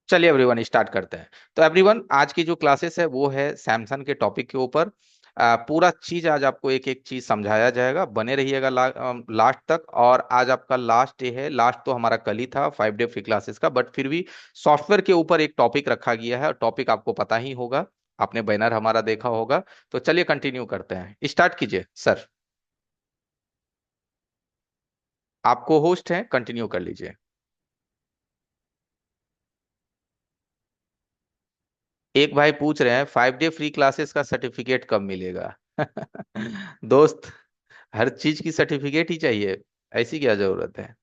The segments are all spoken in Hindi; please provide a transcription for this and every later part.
चलिए एवरीवन स्टार्ट करते हैं। तो एवरीवन आज की जो क्लासेस है वो है सैमसंग के टॉपिक के ऊपर। पूरा चीज आज आपको एक एक चीज समझाया जाएगा, बने रहिएगा लास्ट तक। और आज आपका लास्ट डे है। लास्ट तो हमारा कल ही था 5 डे फ्री क्लासेस का, बट फिर भी सॉफ्टवेयर के ऊपर एक टॉपिक रखा गया है और टॉपिक आपको पता ही होगा, आपने बैनर हमारा देखा होगा। तो चलिए कंटिन्यू करते हैं, स्टार्ट कीजिए सर। आपको होस्ट हैं, कंटिन्यू कर लीजिए। एक भाई पूछ रहे हैं 5 डे फ्री क्लासेस का सर्टिफिकेट कब मिलेगा। दोस्त, हर चीज की सर्टिफिकेट ही चाहिए, ऐसी क्या जरूरत है।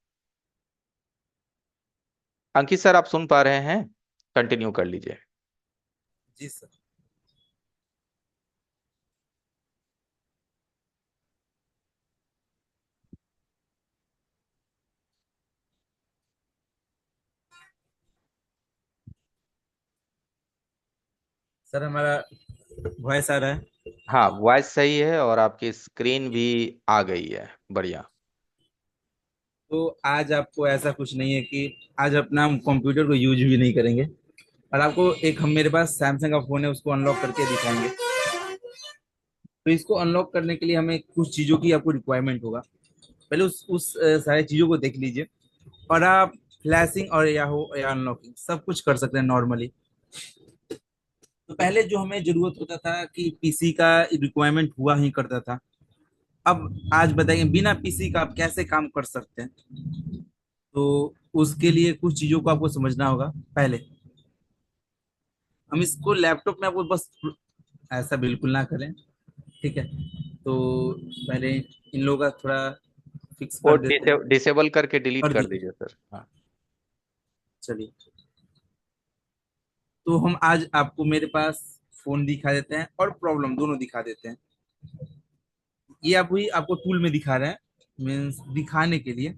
अंकित सर आप सुन पा रहे हैं, कंटिन्यू कर लीजिए। जी सर। सर हमारा वॉइस आ रहा है। हाँ वॉइस सही है और आपकी स्क्रीन भी आ गई है, बढ़िया। तो आज आपको ऐसा कुछ नहीं है कि आज अपना हम कंप्यूटर को यूज भी नहीं करेंगे, और आपको एक हम मेरे पास सैमसंग का फोन है उसको अनलॉक करके दिखाएंगे। तो इसको अनलॉक करने के लिए हमें कुछ चीज़ों की आपको रिक्वायरमेंट होगा। पहले उस सारी चीज़ों को देख लीजिए, और आप फ्लैशिंग और या हो या अनलॉकिंग सब कुछ कर सकते हैं नॉर्मली। तो पहले जो हमें जरूरत होता था कि पीसी का रिक्वायरमेंट हुआ ही करता था। अब आज बताइए बिना पीसी का आप कैसे काम कर सकते हैं। तो उसके लिए कुछ चीजों को आपको समझना होगा। पहले हम इसको लैपटॉप में आपको बस ऐसा बिल्कुल ना करें, ठीक है। तो पहले इन लोगों का थोड़ा फिक्स वो कर देते हैं। डिसेबल करके डिलीट कर कर दीजिए। दीजिए सर, हाँ। चलिए, तो हम आज आपको मेरे पास फोन दिखा देते हैं और प्रॉब्लम दोनों दिखा देते हैं। ये आप भी आपको टूल में दिखा रहे हैं, मीन्स दिखाने के लिए।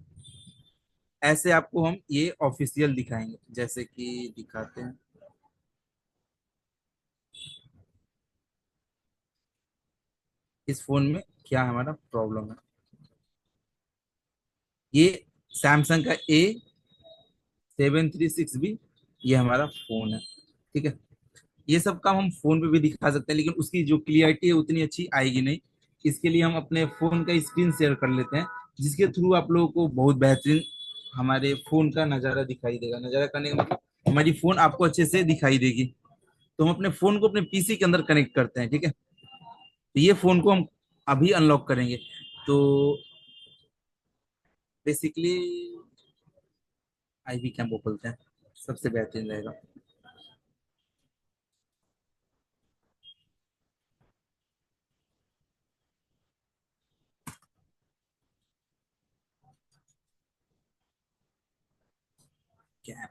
ऐसे आपको हम ये ऑफिशियल दिखाएंगे, जैसे कि दिखाते हैं इस फोन में क्या हमारा प्रॉब्लम है। ये सैमसंग का A736B, ये हमारा फोन है, ठीक है। ये सब काम हम फोन पे भी दिखा सकते हैं, लेकिन उसकी जो क्लियरिटी है उतनी अच्छी आएगी नहीं। इसके लिए हम अपने फोन का स्क्रीन शेयर कर लेते हैं, जिसके थ्रू आप लोगों को बहुत बेहतरीन हमारे फोन का नज़ारा दिखाई देगा। नज़ारा करने का मतलब हमारी फोन आपको अच्छे से दिखाई देगी। तो हम अपने फोन को अपने पीसी के अंदर कनेक्ट करते हैं, ठीक है। तो ये फोन को हम अभी अनलॉक करेंगे। तो बेसिकली आईवी कैम वो बोलते हैं, सबसे बेहतरीन रहेगा। कैम।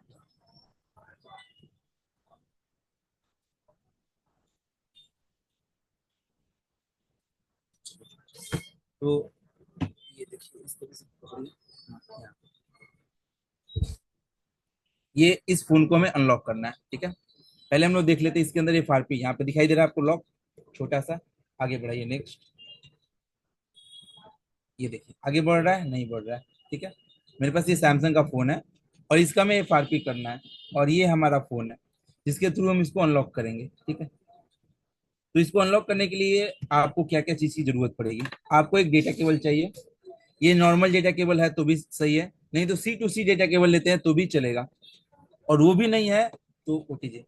तो ये देखिए इस तरह से पकड़िए। हाँ, यहाँ। ये इस फोन को हमें अनलॉक करना है, ठीक है। पहले हम लोग देख लेते हैं इसके अंदर FRP यहाँ पे दिखाई दे रहा है आपको लॉक, छोटा सा। आगे बढ़ाइए, नेक्स्ट। ये देखिए आगे बढ़ रहा है, नहीं बढ़ रहा है, ठीक है। मेरे पास ये सैमसंग का फोन है और इसका हमें FRP करना है। और ये हमारा फोन है जिसके थ्रू हम इसको अनलॉक करेंगे, ठीक है। तो इसको अनलॉक करने के लिए आपको क्या क्या चीज की जरूरत पड़ेगी। आपको एक डेटा केबल चाहिए। ये नॉर्मल डेटा केबल है तो भी सही है, नहीं तो C to C data cable लेते हैं तो भी चलेगा। और वो भी नहीं है तो OTG।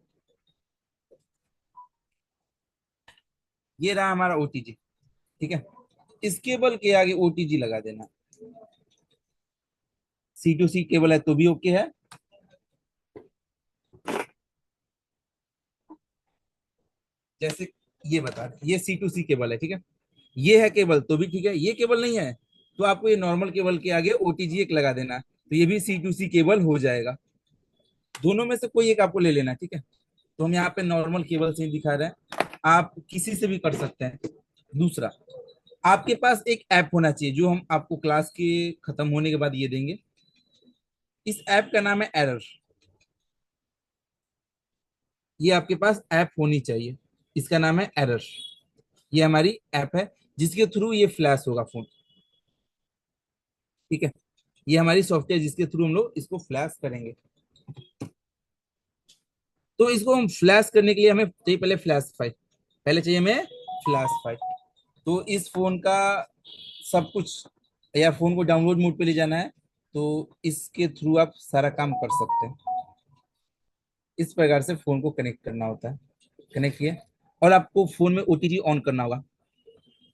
ये रहा हमारा OTG, ठीक है। इस केबल के आगे OTG लगा देना। C to C केबल है तो भी ओके है। जैसे ये बता रहे ये C to C केबल है, ठीक है। ये है केबल तो भी ठीक है, ये केबल नहीं है तो आपको ये नॉर्मल केबल के आगे OTG एक लगा देना, तो ये भी C to C केबल हो जाएगा। दोनों में से कोई एक आपको ले लेना, ठीक है। तो हम यहाँ पे नॉर्मल केबल से ही दिखा रहे हैं, आप किसी से भी कर सकते हैं। दूसरा, आपके पास एक ऐप होना चाहिए जो हम आपको क्लास के खत्म होने के बाद ये देंगे। इस ऐप का नाम है एरर। ये आपके पास ऐप होनी चाहिए, इसका नाम है एरर। ये हमारी ऐप है जिसके थ्रू ये फ्लैश होगा फोन, ठीक है। ये हमारी सॉफ्टवेयर जिसके थ्रू हम लोग इसको फ्लैश करेंगे। तो इसको हम फ्लैश करने के लिए हमें चाहिए पहले फ्लैश फाइल, पहले चाहिए हमें फ्लैश फाइल। तो इस फोन का सब कुछ, या फोन को डाउनलोड मोड पे ले जाना है, तो इसके थ्रू आप सारा काम कर सकते हैं। इस प्रकार से फोन को कनेक्ट करना होता है। कनेक्ट किया, और आपको फोन में ओटीजी ऑन करना होगा।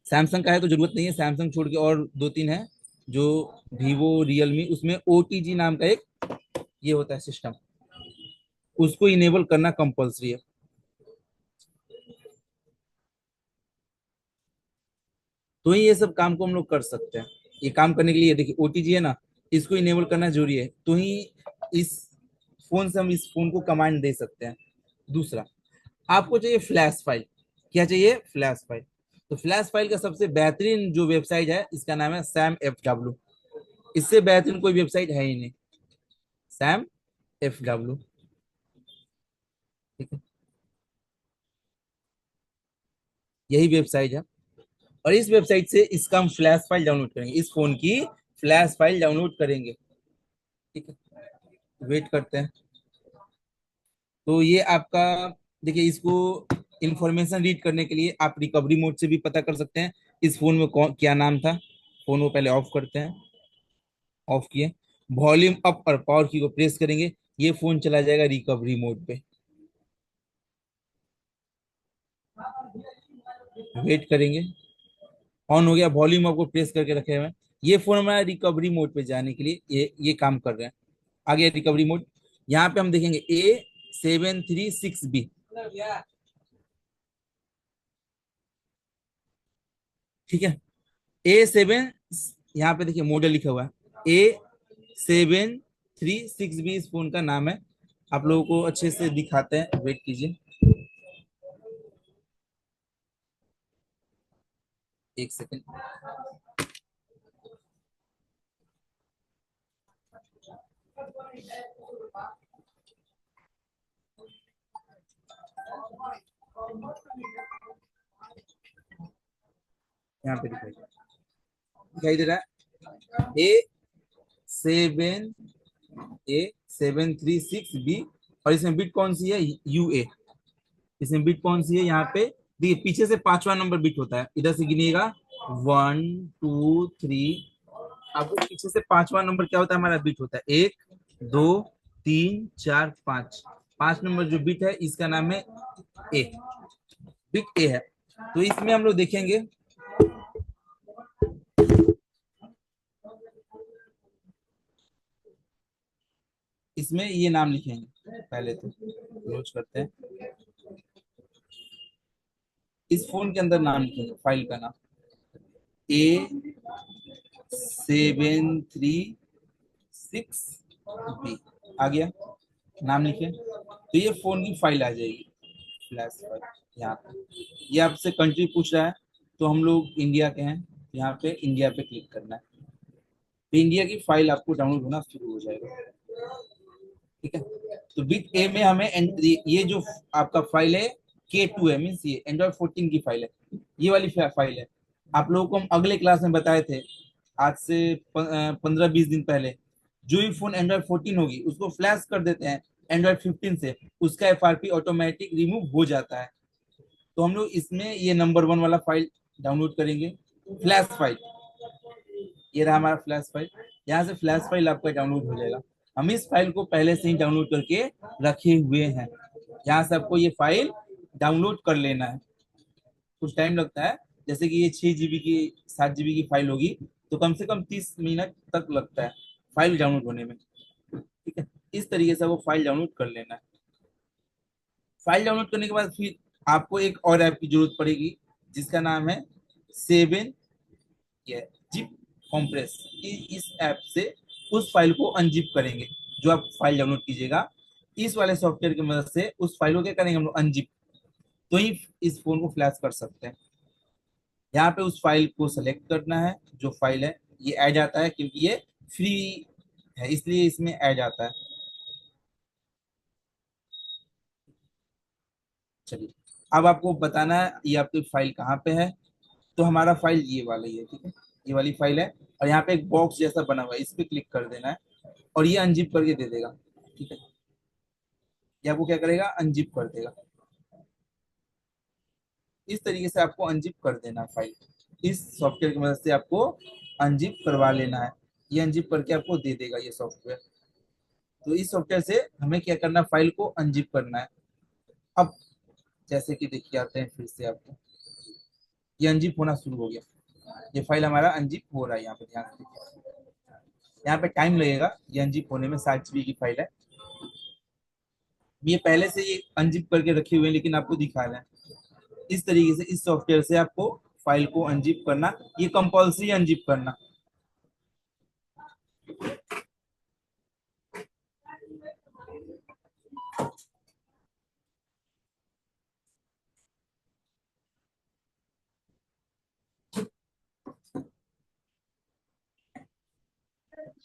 सैमसंग का है तो जरूरत नहीं है, सैमसंग छोड़ के और दो तीन है जो वीवो रियलमी, उसमें ओटीजी नाम का एक ये होता है सिस्टम, उसको इनेबल करना कंपलसरी है। तो ही ये सब काम को हम लोग कर सकते हैं। ये काम करने के लिए देखिए ओटीजी है ना, इसको इनेबल करना जरूरी है, तो ही इस फोन से हम इस फोन को कमांड दे सकते हैं। दूसरा, आपको चाहिए फ्लैश फाइल। क्या चाहिए? Flash file. तो फ्लैश फाइल का सबसे बेहतरीन जो वेबसाइट है, इसका नाम है सैम एफ डब्ल्यू। इससे बेहतरीन कोई वेबसाइट है ही नहीं। सैम एफ डब्ल्यू, ठीक है, यही वेबसाइट है। और इस वेबसाइट से इसका हम फ्लैश फाइल डाउनलोड करेंगे, इस फोन की फ्लैश फाइल डाउनलोड करेंगे। ठीक है, वेट करते हैं। तो ये आपका, देखिए इसको इंफॉर्मेशन रीड करने के लिए आप रिकवरी मोड से भी पता कर सकते हैं इस फोन में कौन क्या नाम था। फोन को पहले ऑफ करते हैं। ऑफ किए, वॉल्यूम अप और पावर की को प्रेस करेंगे, ये फोन चला जाएगा रिकवरी मोड पे। वेट करेंगे, ऑन हो गया, वॉल्यूम अप को प्रेस करके रखे हुए हैं। ये फोन हमारा रिकवरी मोड पे जाने के लिए ये काम कर रहे हैं। आगे रिकवरी मोड, यहाँ पे हम देखेंगे A736B। ठीक है, A7, यहाँ पे देखिए मॉडल लिखा हुआ है A736B, इस फोन का नाम है। आप लोगों को अच्छे से दिखाते हैं, वेट कीजिए एक सेकंड। यहाँ पे दिखाई दिखाई दे रहा है सेवन A736B। और इसमें बिट कौन सी है? UA। इसमें बिट कौन सी है? यहाँ पे देखिए, पीछे से पांचवा नंबर बिट होता है, इधर से गिनिएगा 1 2 3। आपको पीछे से पांचवा नंबर क्या होता है? हमारा बिट होता है 1 2 3 4 5। 5 नंबर जो बिट है इसका नाम है ए, बिट ए है। तो इसमें हम लोग देखेंगे, इसमें ये नाम लिखेंगे। पहले तो क्लोज करते हैं, इस फोन के अंदर नाम लिखेंगे, फाइल का नाम A736B आ गया। नाम लिखे, तो ये फोन की फाइल आ जाएगी, फ्लैश फाइल। यहाँ पे ये आपसे कंट्री पूछ रहा है, तो हम लोग इंडिया के हैं, यहाँ पे इंडिया पे क्लिक करना है, तो इंडिया की फाइल आपको डाउनलोड होना शुरू हो जाएगा। ठीक है, तो बिट ए में हमें ये जो आपका फाइल है K2 है, मीन्स ये एंड्रॉइड 14 की फाइल है, ये वाली फाइल है। आप लोगों को हम अगले क्लास में बताए थे, आज से 15 20 दिन पहले, जो भी फोन एंड्रॉइड 14 होगी उसको फ्लैश कर देते हैं एंड्रॉइड 15 से, उसका FRP ऑटोमेटिक रिमूव हो जाता है। तो हम लोग इसमें ये नंबर 1 वाला फाइल डाउनलोड करेंगे, फ्लैश फाइल। ये रहा हमारा फ्लैश फाइल, यहाँ से फ्लैश फाइल आपका डाउनलोड हो जाएगा। हम इस फाइल को पहले से ही डाउनलोड करके रखे हुए हैं, यहाँ से आपको ये फाइल डाउनलोड कर लेना है। कुछ टाइम लगता है, जैसे कि ये 6 GB की 7 GB की फाइल होगी, तो कम से कम 30 मिनट तक लगता है फाइल डाउनलोड होने में। ठीक है, इस तरीके से वो फाइल डाउनलोड कर लेना है। फाइल डाउनलोड करने के बाद फिर आपको एक और ऐप की जरूरत पड़ेगी, जिसका नाम है सेवन जिप कॉम्प्रेस। इस ऐप से उस फाइल को अनजिप करेंगे, जो आप फाइल डाउनलोड कीजिएगा इस वाले सॉफ्टवेयर की मदद से, उस फाइल को क्या करेंगे हम लोग? अनजिप। तो ही इस फोन को फ्लैश कर सकते हैं। यहाँ पे उस फाइल को सेलेक्ट करना है, जो फाइल है ये ऐड आता है, क्योंकि ये फ्री है इसलिए इसमें ऐड आता है। चलिए, अब आपको बताना है ये आपकी फाइल कहाँ पे है। तो हमारा फाइल ये वाला ही है, ठीक है, ये वाली फाइल है। और यहाँ पे एक बॉक्स जैसा बना हुआ है, इस पे क्लिक कर देना है, और ये अनजिप करके दे देगा। ठीक है, ये आपको क्या करेगा, अनजिप कर देगा। इस तरीके से आपको अनजिप कर देना है फाइल। इस सॉफ्टवेयर की मदद से आपको अनजिप करवा लेना है। ये अनजिप करके आपको दे देगा ये सॉफ्टवेयर। तो इस सॉफ्टवेयर से हमें क्या करना है, फाइल को अनजिप करना है। अब जैसे कि देखिए आते हैं फिर से आपको, ये अनजिप होना शुरू हो गया। ये फाइल हमारा अनजिप हो रहा है, यहाँ पे ध्यान से देखिए। यहाँ पे टाइम लगेगा ये अनजिप होने में, 60 GB की फाइल है। ये पहले से ये अनजिप करके रखे हुए हैं, लेकिन आपको दिखा रहे हैं। इस तरीके से इस सॉफ्टवेयर से आपको फाइल को अनजिप करना, ये कंपल्सरी अनजिप करना।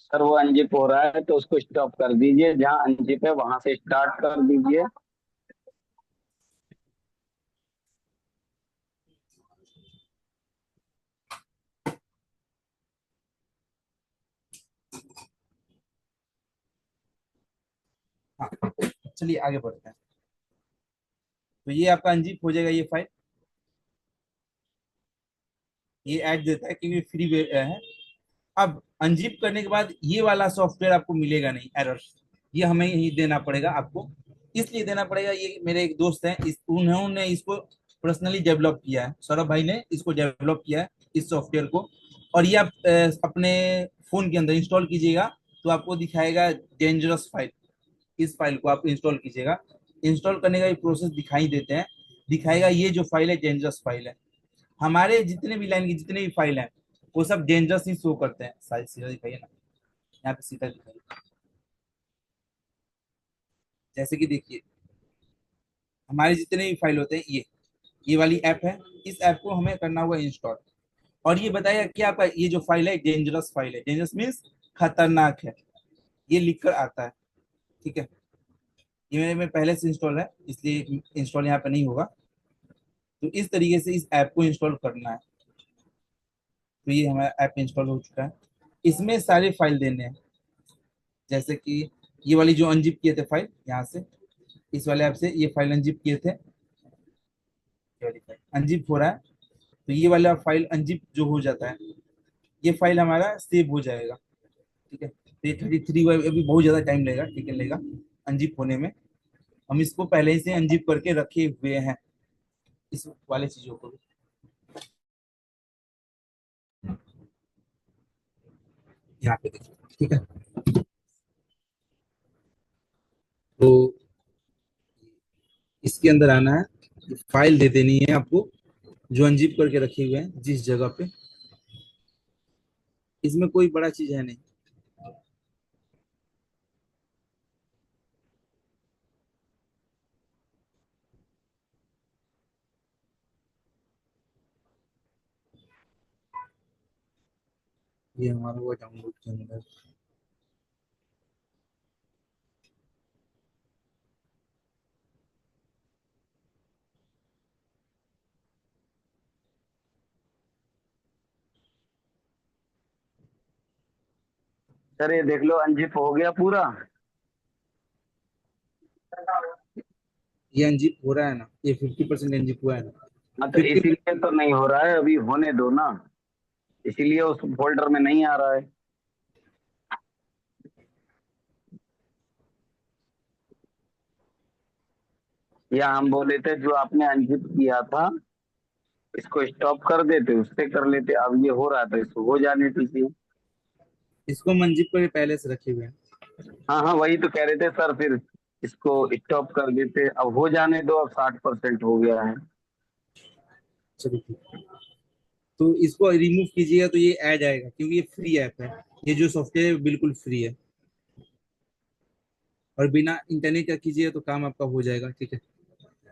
सर वो अनजिप हो रहा है तो उसको स्टॉप कर दीजिए, जहाँ अनजिप है वहां से स्टार्ट कर दीजिए। हाँ, चलिए आगे बढ़ते हैं। तो ये आपका अनजिप हो जाएगा ये फाइल। ये ऐड देता है कि ये फ्री है। अब अनजिप करने के बाद ये वाला सॉफ्टवेयर आपको मिलेगा नहीं, एरर। ये हमें ही देना पड़ेगा आपको। इसलिए देना पड़ेगा, ये मेरे एक दोस्त हैं, उन्होंने इसको पर्सनली डेवलप किया है, सौरभ भाई ने इसको डेवलप किया है इस सॉफ्टवेयर को। और ये आप अपने फोन के अंदर इंस्टॉल कीजिएगा तो आपको दिखाएगा डेंजरस फाइल। इस फाइल को आप इंस्टॉल कीजिएगा। इंस्टॉल करने का ये प्रोसेस दिखाई देते हैं, दिखाएगा ये जो फाइल है डेंजरस फाइल है। हमारे जितने भी लाइन की जितने भी फाइल हैं वो सब डेंजरस ही शो करते हैं। साइज सीधा दिखाइए ना, यहाँ पे सीधा दिखाइए। जैसे कि देखिए, हमारे जितने भी फाइल होते हैं, ये वाली ऐप है। इस ऐप को हमें करना होगा इंस्टॉल। और ये बताया कि आपका ये जो फाइल है डेंजरस फाइल है। डेंजरस मीन्स खतरनाक है, ये लिख कर आता है। ठीक है, ये मेरे में पहले से इंस्टॉल है, इसलिए इंस्टॉल यहाँ पे नहीं होगा। तो इस तरीके से इस ऐप को इंस्टॉल करना है। तो ये हमारा ऐप इंस्टॉल हो चुका है। इसमें सारे फाइल देने हैं। जैसे कि ये वाली जो अनजिप किए थे फाइल यहाँ से, इस वाले ऐप से ये फाइल अनजिप किए थे, ये वाली फाइल अनजिप हो रहा है। तो ये वाला फाइल अनजिप जो हो जाता है, ये फाइल हमारा सेव हो जाएगा। ठीक है, तो ये 33 अभी बहुत ज्यादा टाइम लगेगा, ठीक है, लगेगा अनजिप होने में। हम इसको पहले ही से अनजिप करके रखे हुए हैं, इस वाले चीजों को। यहाँ पे देखिए, ठीक है। तो इसके अंदर आना है, फाइल दे देनी है आपको जो अनजिप करके रखे हुए हैं जिस जगह पे। इसमें कोई बड़ा चीज है नहीं। ये हमारा हुआ डाउनलोड के अंदर। सर ये देख लो अनजिप हो गया पूरा। ये अनजिप हो रहा है ना, ये 50% अनजिप हुआ है ना। हाँ तो 50। इसीलिए तो नहीं हो रहा है, अभी होने दो ना। इसीलिए उस फोल्डर में नहीं आ रहा है। या हम बोले थे जो आपने अनजिप किया था इसको स्टॉप कर देते, उससे कर लेते। अब ये हो रहा था, इसको हो जाने दीजिए। इसको हम अनजिप करके पहले से रखे हुए हैं। हाँ हाँ, वही तो कह रहे थे सर, फिर इसको स्टॉप कर देते। अब हो जाने दो, अब 60% हो गया है। चलिए ठीक है। तो इसको रिमूव कीजिएगा तो ये आ जाएगा, क्योंकि ये फ्री ऐप है। ये जो सॉफ्टवेयर है बिल्कुल फ्री है। और बिना इंटरनेट का कीजिए तो काम आपका हो जाएगा। ठीक है,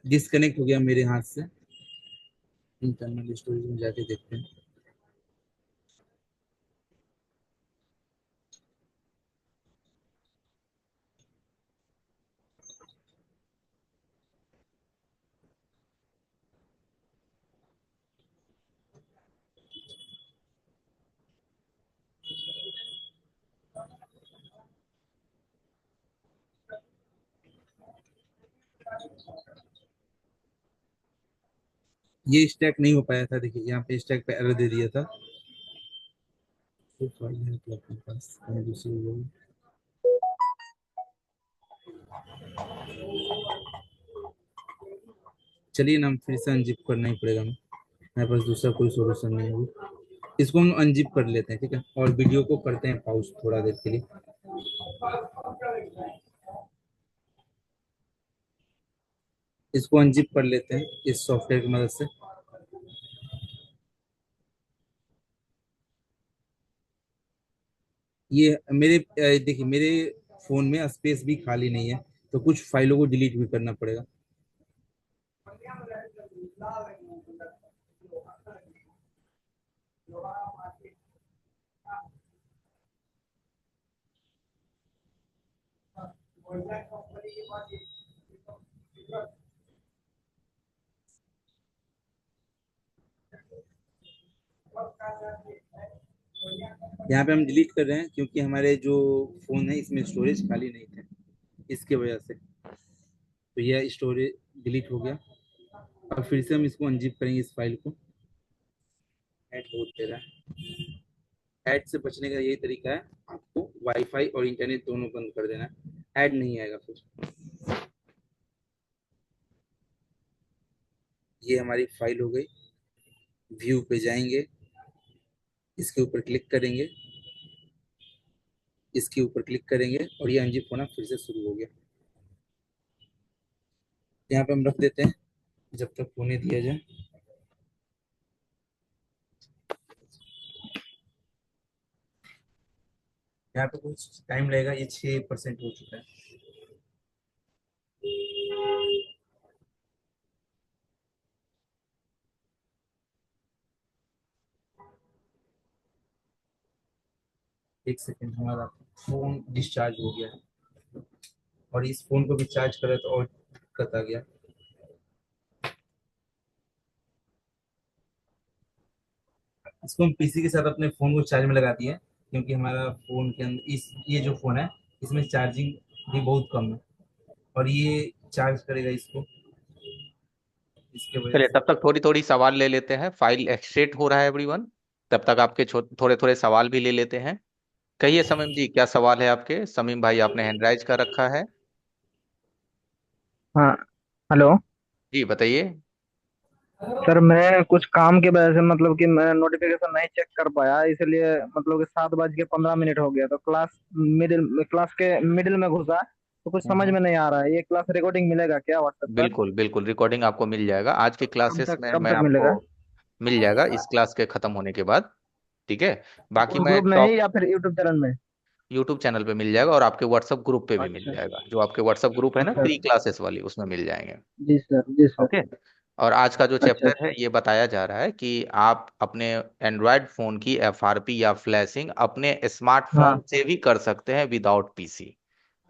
डिस्कनेक्ट हो गया मेरे हाथ से। इंटरनल स्टोरेज में जाके देखते हैं। ये स्टैक नहीं हो पाया था, देखिए यहाँ पे स्टैक पे एरर दे दिया था। तो फाइल है तो अपने पास कहीं दूसरी होगी। चलिए ना, हम फिर से अनजिप करना ही पड़ेगा हमें। मेरे पास दूसरा कोई सोल्यूशन नहीं है अभी। इसको हम अनजिप कर लेते हैं, ठीक है, और वीडियो को करते हैं पॉज थोड़ा देर के लिए। इसको अनजिप कर लेते हैं इस सॉफ्टवेयर की मदद से। ये मेरे देखिए मेरे फोन में स्पेस भी खाली नहीं है, तो कुछ फाइलों को डिलीट भी करना पड़ेगा। यहाँ पे हम डिलीट कर रहे हैं क्योंकि हमारे जो फोन है इसमें स्टोरेज खाली नहीं थे, इसके वजह से। तो यह स्टोरेज डिलीट हो गया। अब फिर से हम इसको अनजिप करेंगे इस फाइल को। ऐड बहुत दे रहा है। ऐड से बचने का यही तरीका है, आपको वाईफाई और इंटरनेट दोनों बंद कर देना है, ऐड नहीं आएगा फिर। ये हमारी फाइल हो गई। व्यू पे जाएंगे, इसके ऊपर क्लिक करेंगे, इसके ऊपर क्लिक करेंगे और ये अनजिप होना फिर से शुरू हो गया। यहाँ पे हम रख देते हैं जब तक होने दिया जाए। यहाँ पे कुछ टाइम लगेगा, ये 6% हो चुका है। एक सेकेंड, हमारा फोन डिस्चार्ज हो गया है और इस फोन को भी चार्ज करे तो और दिक्कत आ गया। इसको हम पीसी के साथ अपने फोन को चार्ज में लगा दिए, क्योंकि हमारा फोन के अंदर इस ये जो फोन है इसमें चार्जिंग भी बहुत कम है, और ये चार्ज करेगा इसको, इसके वजह चलिए से। तब तक थोड़ी थोड़ी सवाल ले लेते हैं, फाइल एक्सट्रेक्ट हो रहा है एवरीवन। तब तक आपके थोड़े थोड़े सवाल भी ले लेते हैं। कहिए समीम जी, क्या सवाल है आपके? समीम भाई आपने हैंड राइज कर रखा है। हाँ। हेलो। जी बताइए। सर मैं कुछ काम की वजह से मतलब कि मैं नोटिफिकेशन नहीं चेक कर पाया, इसलिए मतलब कि 7:15 हो गया, तो क्लास के मिडिल में घुसा, तो कुछ समझ हम्म। में नहीं आ रहा है। ये क्लास रिकॉर्डिंग मिलेगा क्या व्हाट्सएप पर? बिल्कुल बिल्कुल, रिकॉर्डिंग आपको मिल जाएगा आज के क्लासेस में, कब मैं तक आपको मिलेगा? मिल जाएगा इस क्लास के खत्म होने के बाद। ठीक है। बाकी उस मैं ग्रुप में ही टॉप या फिर यूट्यूब चैनल में? यूट्यूब चैनल पे मिल जाएगा और आपके व्हाट्सएप ग्रुप पे भी मिल अच्छा। जाएगा, जो आपके व्हाट्सएप ग्रुप है ना अच्छा। फ्री क्लासेस वाली, उसमें मिल जाएंगे। जी सर, जी सर। ओके। और आज का जो अच्छा चैप्टर अच्छा। है ये बताया जा रहा है कि आप अपने एंड्रॉयड फोन की एफआरपी या फ्लैशिंग अपने स्मार्टफोन हाँ। से भी कर सकते हैं विदाउट पीसी।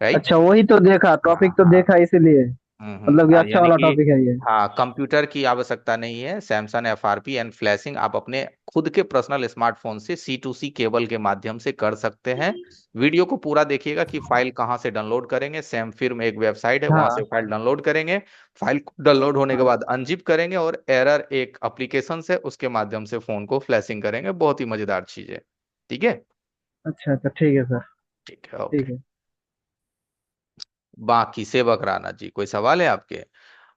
राइट। अच्छा, वही तो देखा, हाँ टॉपिक तो हाँ। देखा, इसीलिए मतलब कि अच्छा यानी वाला कि टॉपिक है ये। हाँ, कंप्यूटर की आवश्यकता नहीं है। सैमसंग एफआरपी एंड फ्लैशिंग आप अपने खुद के पर्सनल स्मार्टफोन से C2C केबल के माध्यम से कर सकते हैं। वीडियो को पूरा देखिएगा कि फाइल कहाँ से डाउनलोड करेंगे। सैम फिल्म एक वेबसाइट है, वहां से हाँ फाइल डाउनलोड करेंगे। फाइल डाउनलोड होने के हाँ। बाद अनजिप करेंगे और एरर एक एप्लीकेशन से उसके माध्यम से फोन को फ्लैशिंग करेंगे। बहुत ही मजेदार चीज है। ठीक है। अच्छा अच्छा, ठीक है सर। ठीक है ठीक ओके। है। बाकी सेवक राणा जी, कोई सवाल है आपके?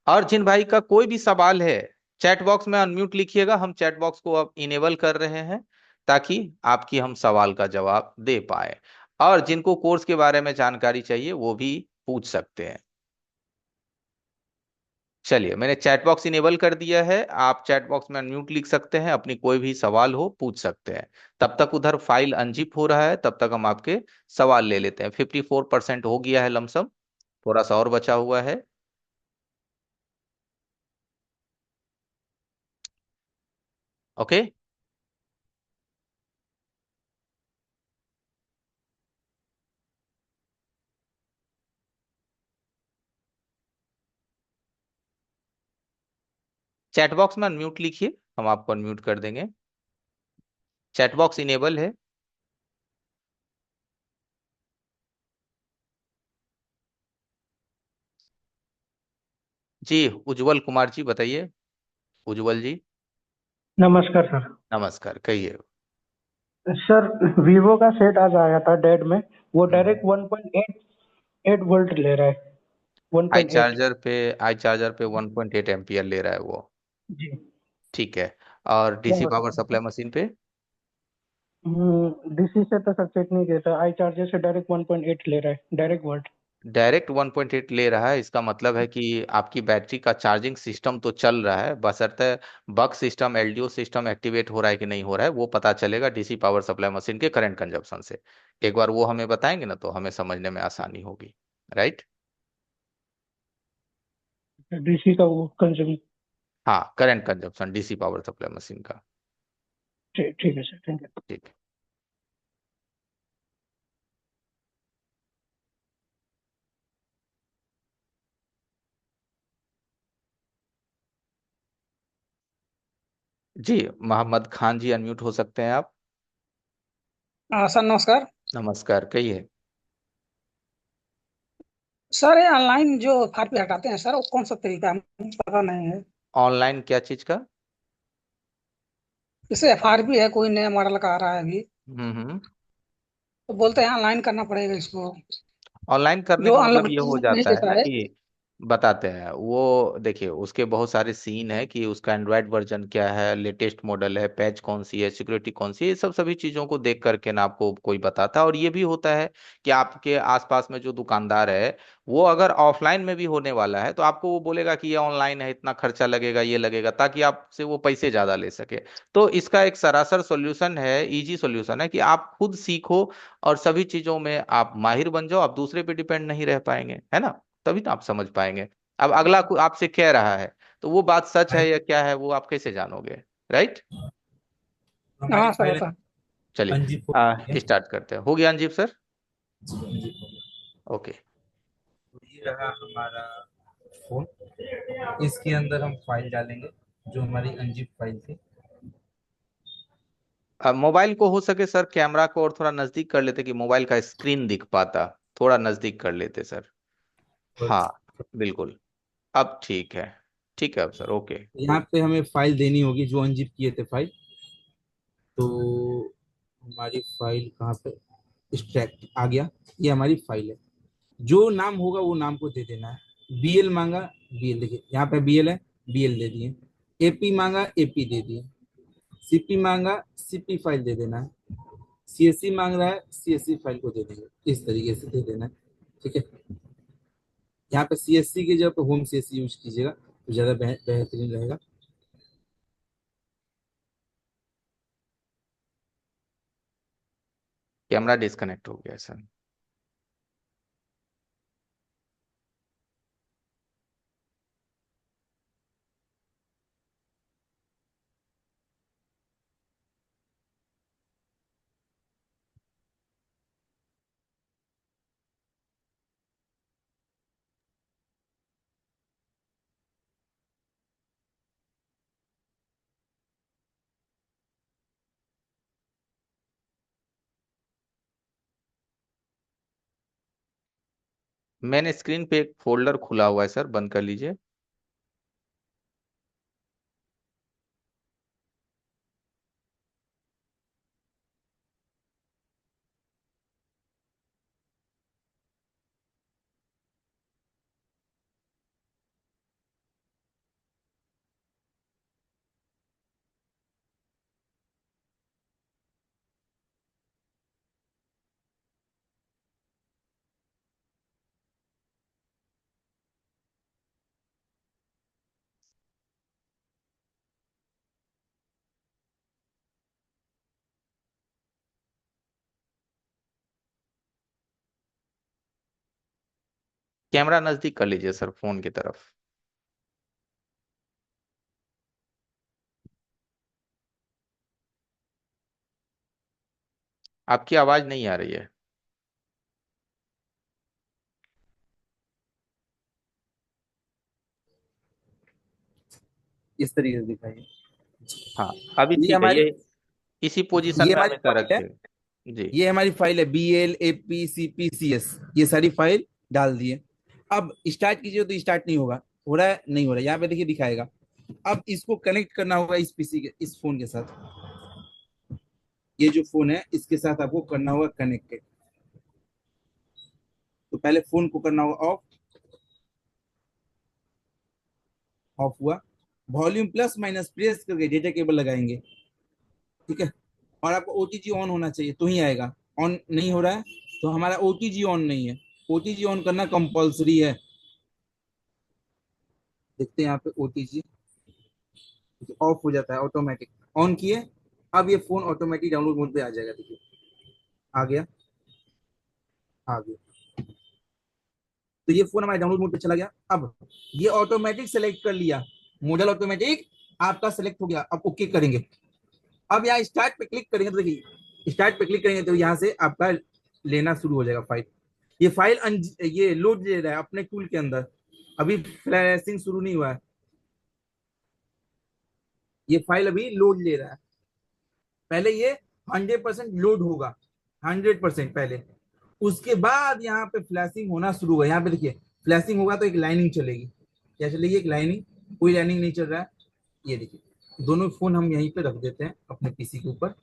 और जिन भाई का कोई भी सवाल है, चैट बॉक्स में अनम्यूट लिखिएगा। हम चैट बॉक्स को अब इनेबल कर रहे हैं ताकि आपकी हम सवाल का जवाब दे पाए। और जिनको कोर्स के बारे में जानकारी चाहिए वो भी पूछ सकते हैं। चलिए, मैंने चैट बॉक्स इनेबल कर दिया है। आप चैट बॉक्स में अनम्यूट लिख सकते हैं, अपनी कोई भी सवाल हो पूछ सकते हैं। तब तक उधर फाइल अनजिप हो रहा है, तब तक हम आपके सवाल ले लेते हैं। 54% हो गया है लमसम, थोड़ा सा और बचा हुआ है। ओके। चैट बॉक्स में अनम्यूट लिखिए, हम आपको अनम्यूट कर देंगे। चैट बॉक्स इनेबल है। जी उज्जवल कुमार जी बताइए। उज्जवल जी नमस्कार सर। नमस्कार, कहिए। सर, वीवो का सेट आज आया था डेड में। वो हम्म। डायरेक्ट 1.8 वोल्ट ले रहा है। आई 1.8। चार्जर पे आई चार्जर पे 1.8 एम्पियर ले रहा है वो। जी। ठीक है। और क्या डीसी हो पावर सकता है सप्लाई सर? मशीन पे डीसी से तो सर चेक नहीं किया था। आई चार्जर से डायरेक्ट 1.8 ले रहा है, डायरेक्ट वोल्ट। डायरेक्ट 1.8 ले रहा है। इसका मतलब है कि आपकी बैटरी का चार्जिंग सिस्टम तो चल रहा है, बशर्ते बक सिस्टम एलडीओ सिस्टम एक्टिवेट हो रहा है कि नहीं हो रहा है वो पता चलेगा डीसी पावर सप्लाई मशीन के करंट कंजप्शन से। एक बार वो हमें बताएंगे ना तो हमें समझने में आसानी होगी। राइट। डीसी का वो कंज्यूम। हाँ, current consumption DC power supply machine का। ठीक ठीक है सर, थैंक यू। ठीक है। जी मोहम्मद खान जी अनम्यूट हो सकते हैं आप। सर नमस्कार। नमस्कार, कहिए। सर ये ऑनलाइन जो फार्म हटाते हैं सर, वो कौन सा तरीका है? मुझे पता नहीं है। ऑनलाइन क्या चीज का? जैसे एफआरपी है, कोई नया मॉडल का आ रहा है अभी, हम्म। तो बोलते हैं ऑनलाइन करना पड़ेगा इसको। ऑनलाइन करने जो का मतलब ये हो अनलिमिटेड नहीं जाता है देता ना है। कि बताते हैं वो, देखिए उसके बहुत सारे सीन है कि उसका एंड्रॉयड वर्जन क्या है, लेटेस्ट मॉडल है, पैच कौन सी है, सिक्योरिटी कौन सी है, ये सब सभी चीजों को देख करके ना आपको कोई बताता है। और ये भी होता है कि आपके आसपास में जो दुकानदार है वो अगर ऑफलाइन में भी होने वाला है तो आपको वो बोलेगा कि ये ऑनलाइन है, इतना खर्चा लगेगा, ये लगेगा, ताकि आपसे वो पैसे ज्यादा ले सके। तो इसका एक सरासर सॉल्यूशन है, इजी सॉल्यूशन है कि आप खुद सीखो और सभी चीजों में आप माहिर बन जाओ। आप दूसरे पे डिपेंड नहीं रह पाएंगे, है ना? तभी तो आप समझ पाएंगे। अब अगला कोई आपसे कह रहा है तो वो बात सच है या क्या है वो आप कैसे जानोगे? राइट। हमारी हाँ सर फाइल बता। चलिए अंजीब को है। स्टार्ट करते हैं। हो गया अंजीब सर? अंजीब को। ओके। तो ये रहा हमारा फोन। इसके अंदर हम फाइल डालेंगे, जो हमारी अंजीब फाइल थी। अब मोबाइल को हो सके सर कैमरा को और थोड़ा नजदीक कर लेते कि मोबाइल का स्क्रीन दिख पाता। थोड़ा नजदीक कर लेते सर। और हाँ बिल्कुल। अब ठीक है। ठीक है अब सर, ओके। यहाँ पे हमें फाइल देनी होगी जो अंजीब किए थे फाइल। तो हमारी फाइल कहाँ पे? एक्सट्रैक्ट आ गया। ये हमारी फाइल है। जो नाम होगा वो नाम को दे देना है। बीएल मांगा, बीएल देखिए यहाँ पे बीएल है, बीएल दे दिए। एपी मांगा, एपी दे दिए। सीपी मांगा, सीपी फाइल दे देना है। सीएससी मांग रहा है, सीएससी फाइल को दे देंगे, इस तरीके से दे देना है। ठीक है। यहाँ पे सीएससी की जगह पे होम सीएससी यूज कीजिएगा तो ज्यादा बेहतरीन रहेगा। कैमरा डिस्कनेक्ट हो गया सर। मैंने स्क्रीन पे एक फोल्डर खुला हुआ है सर, बंद कर लीजिए। कैमरा नजदीक कर लीजिए सर फोन की तरफ। आपकी आवाज नहीं आ रही है। इस तरीके से दिखाइए। हाँ अभी ये ठीक है। हमारी ये इसी पोजीशन ये में हमारी हमेशा फाइल है। रखिए। जी। ये हमारी फाइल है, B L A P C P C S. ये सारी फाइल डाल दिए। अब स्टार्ट कीजिए तो स्टार्ट नहीं होगा, हो रहा है नहीं हो रहा है, यहाँ पे देखिए दिखाएगा। अब इसको कनेक्ट करना होगा इस पीसी के, इस फोन के साथ। ये जो फोन है इसके साथ आपको करना होगा कनेक्टेड। तो पहले फोन को करना होगा ऑफ। ऑफ हुआ। वॉल्यूम प्लस माइनस प्रेस करके डेटा केबल लगाएंगे। ठीक है। और आपको ओटीजी ऑन होना चाहिए तो ही आएगा। ऑन नहीं हो रहा है तो हमारा ओटीजी ऑन नहीं है। ओटीजी ऑन करना कंपलसरी है। देखते हैं यहाँ पे ओटीजी ऑफ हो जाता है ऑटोमेटिक। ऑन किए, अब ये फोन ऑटोमेटिक डाउनलोड मोड पे आ जाएगा। देखिए आ गया, आ गया। तो ये फोन हमारे डाउनलोड मोड पे चला गया। अब ये ऑटोमेटिक सेलेक्ट कर लिया, मॉडल ऑटोमेटिक आपका सेलेक्ट हो गया। अब ओके करेंगे। अब यहाँ स्टार्ट पे क्लिक करेंगे तो देखिए स्टार्ट पे क्लिक करेंगे तो यहाँ से आपका लेना शुरू हो जाएगा फाइल। ये फाइल ये लोड ले रहा है अपने टूल के अंदर। अभी फ्लैशिंग शुरू नहीं हुआ है, ये फाइल अभी लोड ले रहा है। पहले ये 100% लोड होगा, 100% पहले। उसके बाद यहाँ पे फ्लैशिंग होना शुरू होगा। यहाँ पे देखिए फ्लैशिंग होगा तो एक लाइनिंग चलेगी। क्या चलेगी? एक लाइनिंग। कोई लाइनिंग नहीं चल रहा है। ये देखिए दोनों फोन हम यहीं पे रख देते हैं अपने पीसी के ऊपर,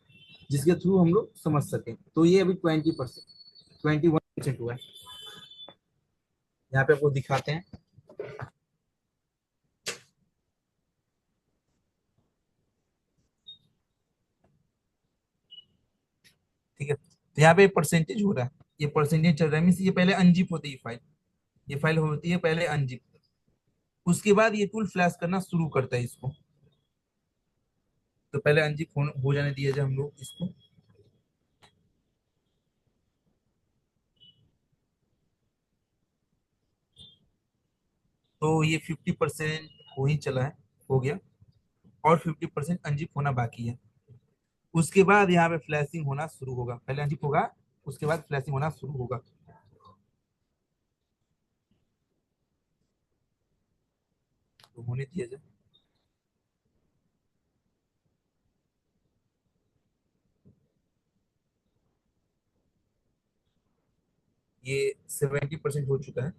जिसके थ्रू हम लोग समझ सकें। तो ये अभी 20%, 21% हुआ है। यहाँ पे आपको दिखाते हैं। ठीक है, तो यहाँ पे परसेंटेज हो रहा है, ये परसेंटेज चल रहा है। मीन्स ये पहले अनजिप होती है फाइल। ये फाइल होती है पहले अनजिप, उसके बाद ये टूल फ्लैश करना शुरू करता है इसको। तो पहले अनजिप हो जाने दिया जाए हम लोग इसको। तो ये 50% हो ही चला है, हो गया। और 50% अनजिप होना बाकी है। उसके बाद यहाँ पे फ्लैशिंग होना शुरू होगा। पहले अनजिप होगा, उसके बाद फ्लैशिंग होना शुरू होगा। तो होने दिया जाए। ये 70% हो चुका है।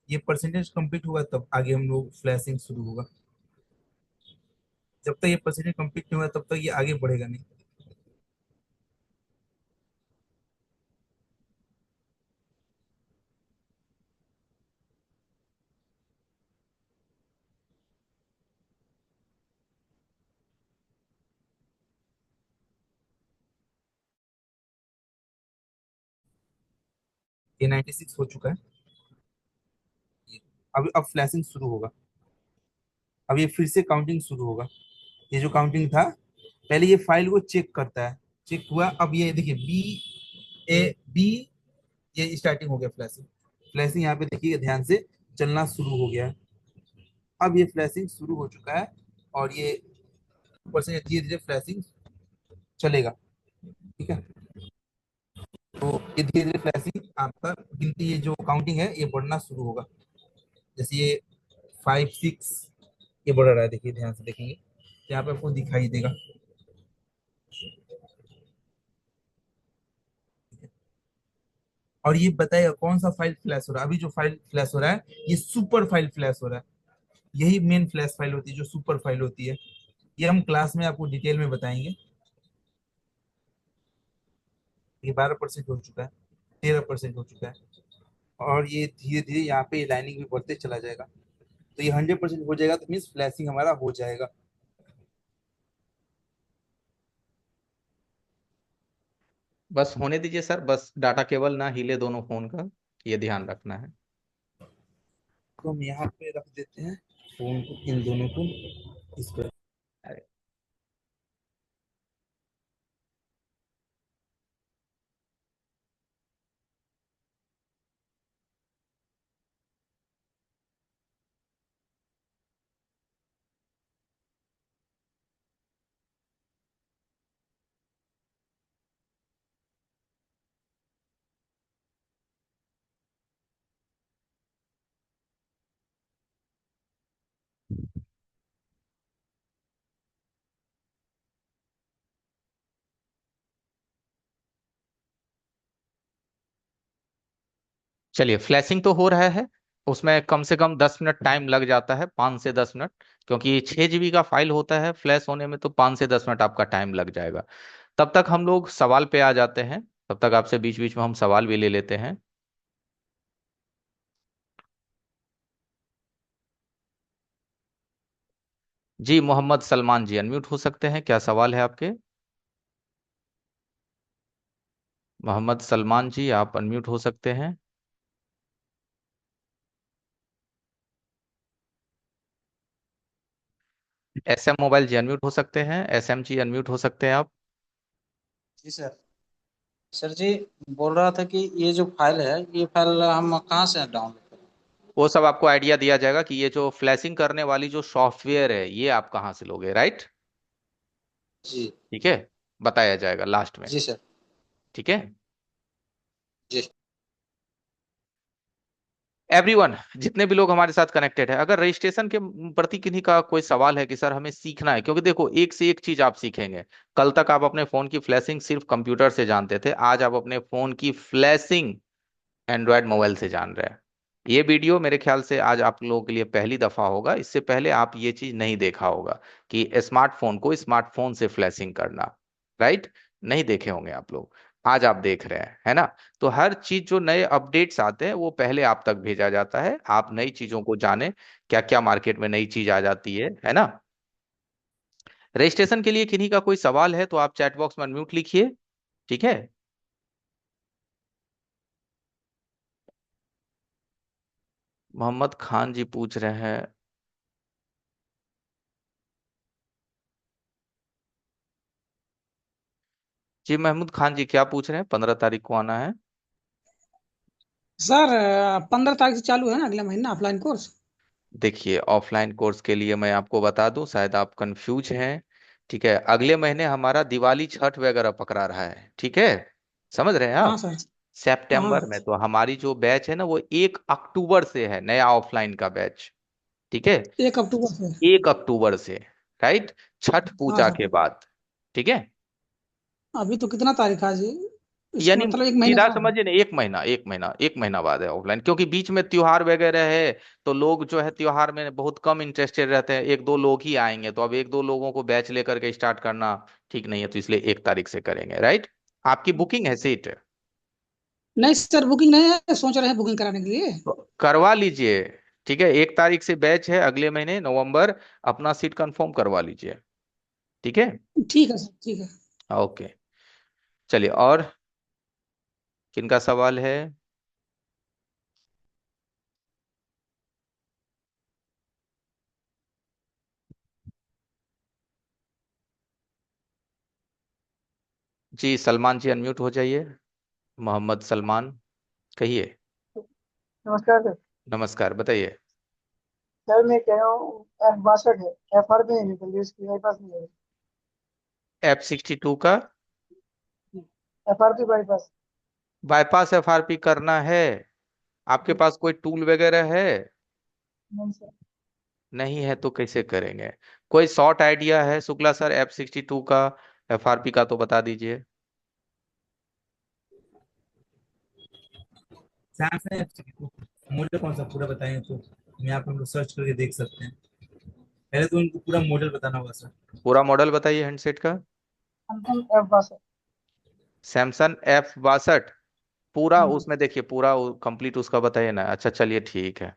ये परसेंटेज कंप्लीट होगा तब आगे हम लोग फ्लैशिंग शुरू होगा। जब तक ये परसेंटेज कंप्लीट नहीं होगा तब तक ये आगे बढ़ेगा नहीं। ये 96 हो चुका है। ये- अब फ्लैशिंग शुरू होगा। अब ये फिर से काउंटिंग शुरू होगा। ये जो काउंटिंग था, पहले ये फाइल को चेक करता है। चेक हुआ, अब ये देखिए बी, ये स्टार्टिंग हो गया फ्लैशिंग। फ्लैशिंग यहाँ पे देखिए ध्यान से चलना शुरू हो गया है। अब ये फ्लैशिंग शुरू हो चुका है और ये ऊपर से धीरे धीरे फ्लैशिंग चलेगा। ठीक है। तो ये धीरे धीरे फ्लैशिंग आपका गिनती, ये जो काउंटिंग है ये बढ़ना शुरू होगा। जैसे ये 5 6 ये बढ़ रहा है। देखिए ध्यान से देखेंगे तो यहाँ पे आपको दिखाई देगा। और ये बताएगा कौन सा फाइल फ्लैश हो रहा है। अभी जो फाइल फ्लैश हो रहा है ये सुपर फाइल फ्लैश हो रहा है। यही मेन फ्लैश फाइल होती है जो सुपर फाइल होती है। ये हम क्लास में आपको डिटेल में बताएंगे। ये 12% हो चुका है, 13% हो चुका है। और ये धीरे धीरे यहाँ पे लाइनिंग भी बढ़ते चला जाएगा। तो ये 100% हो जाएगा तो मीन्स फ्लैशिंग हमारा हो जाएगा। बस होने दीजिए सर, बस डाटा केबल ना हिले दोनों फोन का, ये ध्यान रखना है। तो हम यहाँ पे रख देते हैं फोन को, इन दोनों को इस पर। चलिए, फ्लैशिंग तो हो रहा है, उसमें कम से कम 10 मिनट टाइम लग जाता है, 5 से 10 मिनट, क्योंकि 6 GB का फाइल होता है, फ्लैश होने में तो 5 से 10 मिनट आपका टाइम लग जाएगा। तब तक हम लोग सवाल पे आ जाते हैं, तब तक आपसे बीच बीच में हम सवाल भी ले लेते हैं। जी मोहम्मद सलमान जी, अनम्यूट हो सकते हैं, क्या सवाल है आपके? मोहम्मद सलमान जी, आप अनम्यूट हो सकते हैं। SM मोबाइल जी अनम्यूट हो सकते हैं, SM जी अनम्यूट हो सकते हैं आप। जी सर। सर जी, बोल रहा था कि ये जो फाइल है, ये फाइल हम कहाँ से डाउनलोड करें? वो सब आपको आइडिया दिया जाएगा कि ये जो फ्लैशिंग करने वाली जो सॉफ्टवेयर है ये आप कहाँ से लोगे, राइट? जी। ठीक है, बताया जाएगा लास्ट में। जी सर। ठीक है जी। एवरीवन, जितने भी लोग हमारे साथ कनेक्टेड है, अगर रजिस्ट्रेशन के प्रति किन्हीं का कोई सवाल है कि सर हमें सीखना है, क्योंकि देखो एक से एक चीज आप सीखेंगे। कल तक आप अपने फोन की फ्लैशिंग सिर्फ कंप्यूटर से जानते थे, आज आप अपने फोन की फ्लैशिंग एंड्रॉयड मोबाइल से जान रहे हैं। ये वीडियो मेरे ख्याल से आज आप लोगों के लिए पहली दफा होगा, इससे पहले आप ये चीज नहीं देखा होगा कि स्मार्टफोन को स्मार्टफोन से फ्लैशिंग करना, राइट? नहीं देखे होंगे आप लोग, आज आप देख रहे हैं, है ना? तो हर चीज जो नए अपडेट्स आते हैं वो पहले आप तक भेजा जाता है, आप नई चीजों को जाने, क्या क्या मार्केट में नई चीज आ जाती है ना? रजिस्ट्रेशन के लिए किन्हीं का कोई सवाल है तो आप चैट बॉक्स में अनम्यूट लिखिए। ठीक है, मोहम्मद खान जी पूछ रहे हैं। जी महमूद खान जी क्या पूछ रहे हैं, 15 तारीख को आना है? सर 15 तारीख से चालू है ना अगले महीना ऑफलाइन कोर्स। देखिए, ऑफलाइन कोर्स के लिए मैं आपको बता दूं, शायद आप कंफ्यूज हैं। ठीक है, अगले महीने हमारा दिवाली छठ वगैरह पकड़ा रहा है, ठीक है? समझ रहे हैं हाँ आप? सर। सितंबर हाँ। में तो हमारी जो बैच है ना वो 1 अक्टूबर से है, नया ऑफलाइन का बैच। ठीक है, 1 अक्टूबर से। 1 अक्टूबर से, राइट? छठ हाँ पूजा सर। के बाद। ठीक है, अभी तो कितना तारीख है आज? इसका यानी मतलब एक महीने सीधा बाद है। समझिए ना, एक महीना बाद है ऑफलाइन, क्योंकि बीच में त्योहार वगैरह है, तो लोग जो है त्योहार में बहुत कम इंटरेस्टेड रहते हैं, एक दो लोग ही आएंगे, तो अब एक दो लोगों को बैच लेकर के स्टार्ट करना ठीक नहीं है, तो इसलिए 1 तारीख से करेंगे, राइट? आपकी बुकिंग है सीट? नहीं सर, बुकिंग नहीं है, सोच रहे हैं बुकिंग कराने के लिए। तो करवा लीजिए। ठीक है, 1 तारीख से बैच है अगले महीने नवंबर, अपना सीट कंफर्म करवा लीजिए। ठीक है, ठीक है सर, ठीक है। ओके। चलिए, और किनका सवाल है? जी सलमान जी अनम्यूट हो जाइए, मोहम्मद सलमान, कहिए। नमस्कार सर। नमस्कार, बताइए। सर मैं कह रहा हूँ F62 है, FR पे नहीं निकल रही, इसकी बाईपास नहीं है। F62 का FRP बाईपास। बाईपास FRP करना है? आपके पास कोई टूल वगैरह है? नहीं सर। नहीं है तो कैसे करेंगे? कोई शॉर्ट आइडिया है शुक्ला सर F62 का, FRP का तो बता दीजिए। सैमसंग मॉडल कौन सा पूरा बताएंगे तो हम यहाँ पे हम लोग सर्च करके देख सकते हैं। पहले तो उनको पूरा मॉडल बताना होगा सर। पूरा मॉडल बताइए हैंडसेट का। Samsung F62। सैमसंग F62, पूरा हम्म। उसमें देखिए, पूरा कंप्लीट उसका बताइए ना। अच्छा चलिए ठीक है,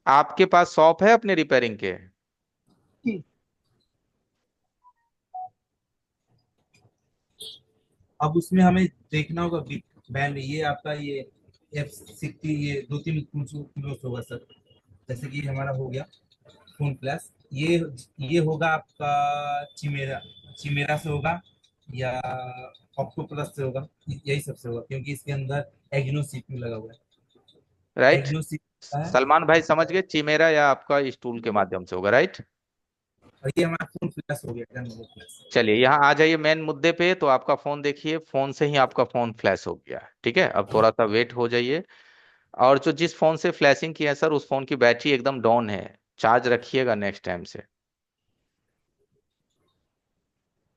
आपके पास शॉप है अपने रिपेयरिंग के? जी। अब उसमें हमें देखना होगा बिग बैंड, ये आपका ये F60, ये 2-3 क्लोज होगा सर। जैसे कि हमारा हो गया फोन प्लस, ये होगा आपका चिमेरा, चिमेरा से होगा या ऑक्टो प्लस से होगा, यही सबसे होगा, क्योंकि इसके अंदर एक्नो सीपीयू लगा हुआ है। राइट, एक्नो सीपीयू है। सलमान भाई समझ गए, चिमेरा या आपका स्टूल के माध्यम से होगा, राइट? और ये हमारा फोन प्लस हो गया, Lenovo प्लस। चलिए यहाँ आ जाइए मेन मुद्दे पे, तो आपका फोन देखिए, फोन से ही आपका फोन फ्लैश हो गया है। ठीक है, अब थोड़ा सा वेट हो जाइए। और जो जिस फोन से फ्लैशिंग की है सर, उस फोन की बैटरी एकदम डाउन है, चार्ज रखिएगा नेक्स्ट टाइम से।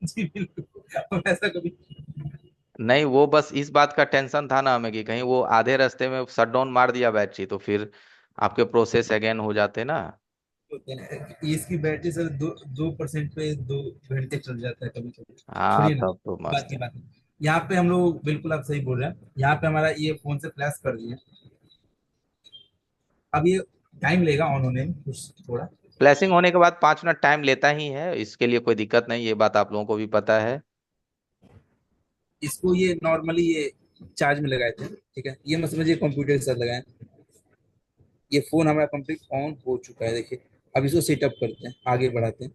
जी बिल्कुल, और ऐसा कभी नहीं, वो बस इस बात का टेंशन था ना हमें कि कहीं वो आधे रास्ते में शट डाउन मार दिया बैटरी तो फिर आपके प्रोसेस अगेन हो जाते ना। इसकी बैटरी सर 2% पे 2 घंटे चल जाता है कभी कभी। हाँ छोड़िए ना, तब तो बात मस्त की है। बात है। यहाँ पे हम लोग बिल्कुल आप सही बोल रहे हैं, यहाँ पे हमारा ये फोन से फ्लैश कर दिए। अब ये टाइम लेगा ऑन होने में कुछ थोड़ा। फ्लैशिंग होने के बाद 5 मिनट टाइम लेता ही है, इसके लिए कोई दिक्कत नहीं, ये बात आप लोगों को भी पता है। इसको ये नॉर्मली ये चार्ज में लगाए थे, ठीक है, ये मत समझिए कंप्यूटर के साथ लगाए। ये फोन हमारा कंप्लीट ऑन हो चुका है, देखिए। अब इसको सेटअप करते हैं, आगे बढ़ाते हैं।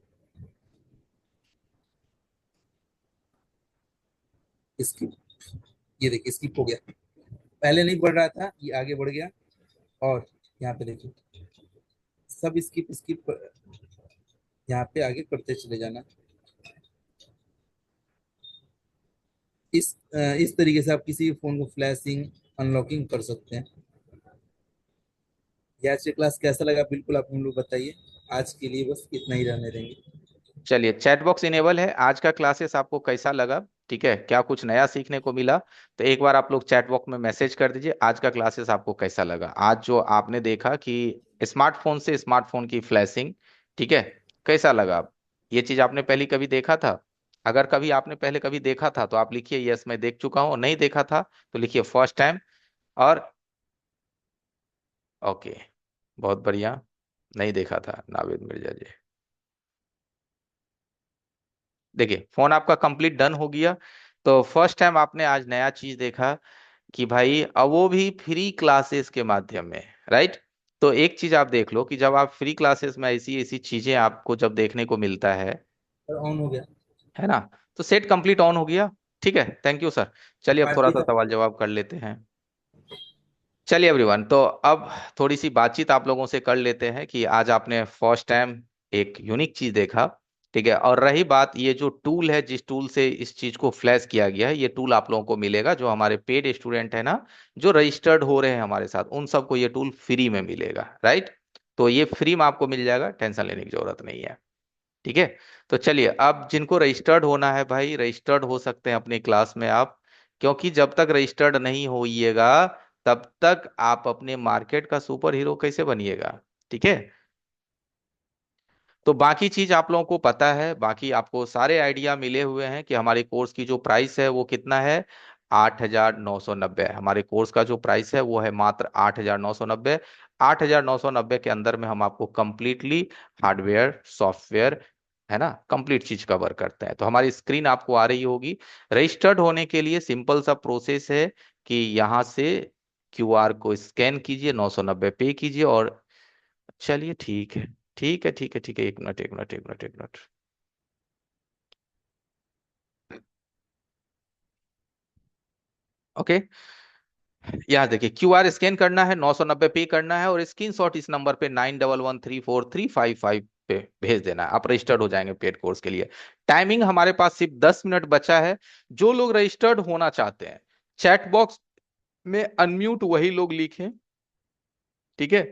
स्किप, ये देखिए स्किप हो गया। पहले नहीं बढ़ रहा था, ये आगे बढ़ गया। और यहाँ पे देखिए सब स्किप स्किप, यहाँ पे आगे करते चले जाना। इस तरीके से आप किसी भी फोन को फ्लैशिंग अनलॉकिंग कर सकते हैं। ये आज की क्लास कैसा लगा बिल्कुल आप हम लोग बताइए। आज के लिए बस इतना ही रहने देंगे। चलिए, चैट बॉक्स इनेबल है। आज का क्लासेस आपको कैसा लगा, ठीक है, क्या कुछ नया सीखने को मिला, तो एक बार आप लोग चैट बॉक्स में मैसेज कर दीजिए आज का क्लासेस आपको कैसा लगा। आज जो आपने देखा कि स्मार्टफोन से स्मार्टफोन की फ्लैशिंग, ठीक है, कैसा लगा आप, ये चीज आपने पहले कभी देखा था? अगर कभी आपने पहले कभी देखा था तो आप लिखिए यस मैं देख चुका हूँ, और नहीं देखा था तो लिखिए फर्स्ट टाइम। और ओके, बहुत बढ़िया, नहीं देखा था नावेद मिर्जा जी। देखिए फोन आपका कंप्लीट डन हो गया। तो फर्स्ट टाइम आपने आज नया चीज देखा कि भाई, अब वो भी फ्री क्लासेस के माध्यम में, राइट। तो एक चीज आप देख लो कि जब आप फ्री क्लासेस में ऐसी ऐसी चीजें आपको जब देखने को मिलता और ऑन हो गया। है ना, तो सेट कंप्लीट ऑन हो गया। ठीक है, थैंक यू सर। चलिए अब बात थोड़ा की सा था। सवाल जवाब कर लेते हैं। चलिए एवरीवन, तो अब थोड़ी सी बातचीत आप लोगों से कर लेते हैं कि आज आपने फर्स्ट टाइम एक यूनिक चीज देखा, ठीक है। और रही बात, ये जो टूल है जिस टूल से इस चीज को फ्लैश किया गया है, ये टूल आप लोगों को मिलेगा जो हमारे पेड स्टूडेंट है ना, जो रजिस्टर्ड हो रहे हैं हमारे साथ, उन सबको ये टूल फ्री में मिलेगा, राइट। तो ये फ्री में आपको मिल जाएगा, टेंशन लेने की जरूरत नहीं है, ठीक है। तो चलिए, अब जिनको रजिस्टर्ड होना है भाई, रजिस्टर्ड हो सकते हैं अपनी क्लास में आप, क्योंकि जब तक रजिस्टर्ड नहीं होइएगा तब तक आप अपने मार्केट का सुपर हीरो कैसे बनिएगा, ठीक है। तो बाकी चीज आप लोगों को पता है, बाकी आपको सारे आइडिया मिले हुए हैं कि हमारे कोर्स की जो प्राइस है वो कितना है, 8,990। हमारे कोर्स का जो प्राइस है वो है मात्र 8,990। 8,990 के अंदर में हम आपको कंप्लीटली हार्डवेयर सॉफ्टवेयर, है ना, कंप्लीट चीज कवर करते हैं। तो हमारी स्क्रीन आपको आ रही होगी। रजिस्टर्ड होने के लिए सिंपल सा प्रोसेस है कि यहाँ से क्यूआर को स्कैन कीजिए, 990 पे कीजिए, और चलिए ठीक है, ठीक है, ठीक है, ठीक है, एक मिनट, एक मिनट, एक मिनट, एक मिनट। ओके, यहाँ देखिए, क्यूआर स्कैन करना है, 990 पे करना है, और स्क्रीन शॉट इस नंबर पे 91134355 पे भेज देना है। आप रजिस्टर्ड हो जाएंगे पेड कोर्स के लिए। टाइमिंग हमारे पास सिर्फ 10 मिनट बचा है। जो लोग रजिस्टर्ड होना चाहते हैं, चैट बॉक्स में अनम्यूट वही लोग लिखें, ठीक है।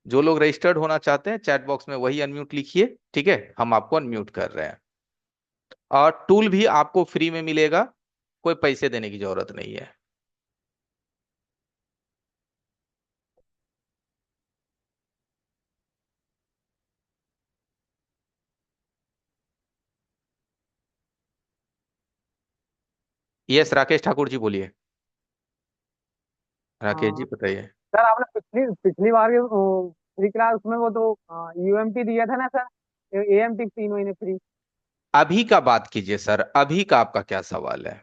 जो लोग रजिस्टर्ड होना चाहते हैं चैट बॉक्स में वही अनम्यूट लिखिए, ठीक है, हम आपको अनम्यूट कर रहे हैं। और टूल भी आपको फ्री में मिलेगा, कोई पैसे देने की जरूरत नहीं है। यस, राकेश ठाकुर जी बोलिए। राकेश जी हाँ बताइए। सर, आपने पिछली पिछली बार के फ्री क्लास में वो तो यूएमटी दिया था ना सर, एएमटी 3 महीने फ्री। अभी का बात कीजिए सर, अभी का आपका क्या सवाल है?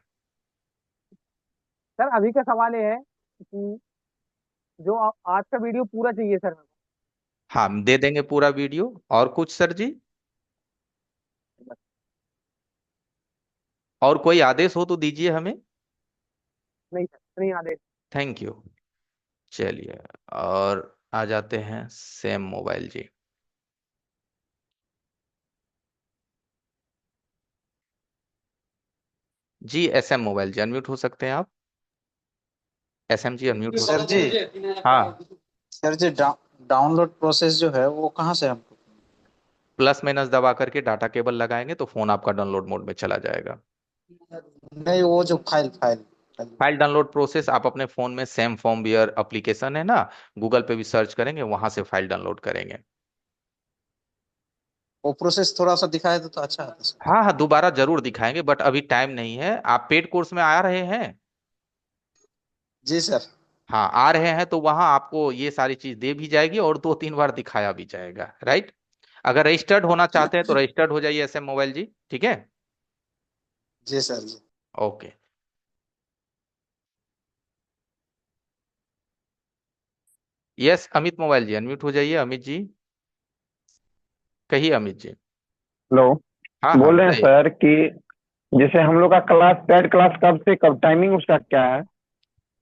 सर अभी का सवाल ये है कि जो आज का वीडियो पूरा चाहिए सर। हाँ, हम दे देंगे पूरा वीडियो। और कुछ सर जी? और कोई आदेश हो तो दीजिए हमें। नहीं सर, नहीं आदेश। Thank you. चलिए, और आ जाते हैं सेम मोबाइल जी। जी एस एम मोबाइल जी, अनम्यूट हो सकते हैं आप। एस एम जी अनम्यूट हो सर सकते जी, हैं। हाँ, सर जी डाउनलोड प्रोसेस जो है वो कहाँ से हमको? प्लस माइनस दबा करके डाटा केबल लगाएंगे तो फोन आपका डाउनलोड मोड में चला जाएगा। नहीं, वो जो file file file. File download process आप अपने फोन में सेम फॉर्म बियर एप्लीकेशन है ना, गूगल पे भी सर्च करेंगे, वहां से फाइल डाउनलोड करेंगे। वो प्रोसेस थोड़ा सा दिखाए तो अच्छा है सर। हाँ हाँ, दोबारा जरूर दिखाएंगे, बट अभी टाइम नहीं है। आप पेड कोर्स में आ रहे हैं? जी सर। हाँ आ रहे हैं, तो वहां आपको ये सारी चीज दे भी जाएगी और 2-3 बार दिखाया भी जाएगा, राइट। अगर रजिस्टर्ड होना चाहते हैं तो रजिस्टर्ड हो जाइए SM मोबाइल जी, ठीक है। जी sir ji. Okay. Yes Amit mobile जी, अनम्यूट हो जाइए अमित जी। कहिए अमित जी। हेलो। हाँ हाँ बोल रहे हैं बताइए। सर कि जैसे हम लोग का क्लास पेड क्लास कब से कब, टाइमिंग उसका क्या है?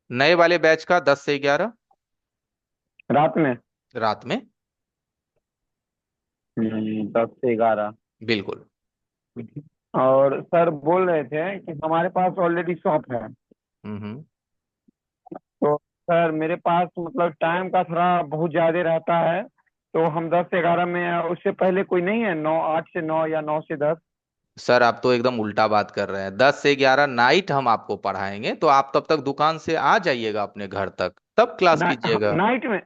नए वाले बैच का 10 से 11 रात में? रात में। 10 से 11। बिल्कुल। और सर बोल रहे थे कि हमारे पास ऑलरेडी शॉप है, हम्म। तो सर मेरे पास मतलब टाइम का थोड़ा बहुत ज्यादा रहता है, तो हम 10 से 11 में, उससे पहले कोई नहीं है? 8 से 9 या 9 से 10? सर आप तो एकदम उल्टा बात कर रहे हैं। 10 से 11 नाइट हम आपको पढ़ाएंगे, तो आप तब तक दुकान से आ जाइएगा अपने घर तक, तब क्लास कीजिएगा। नाइट में?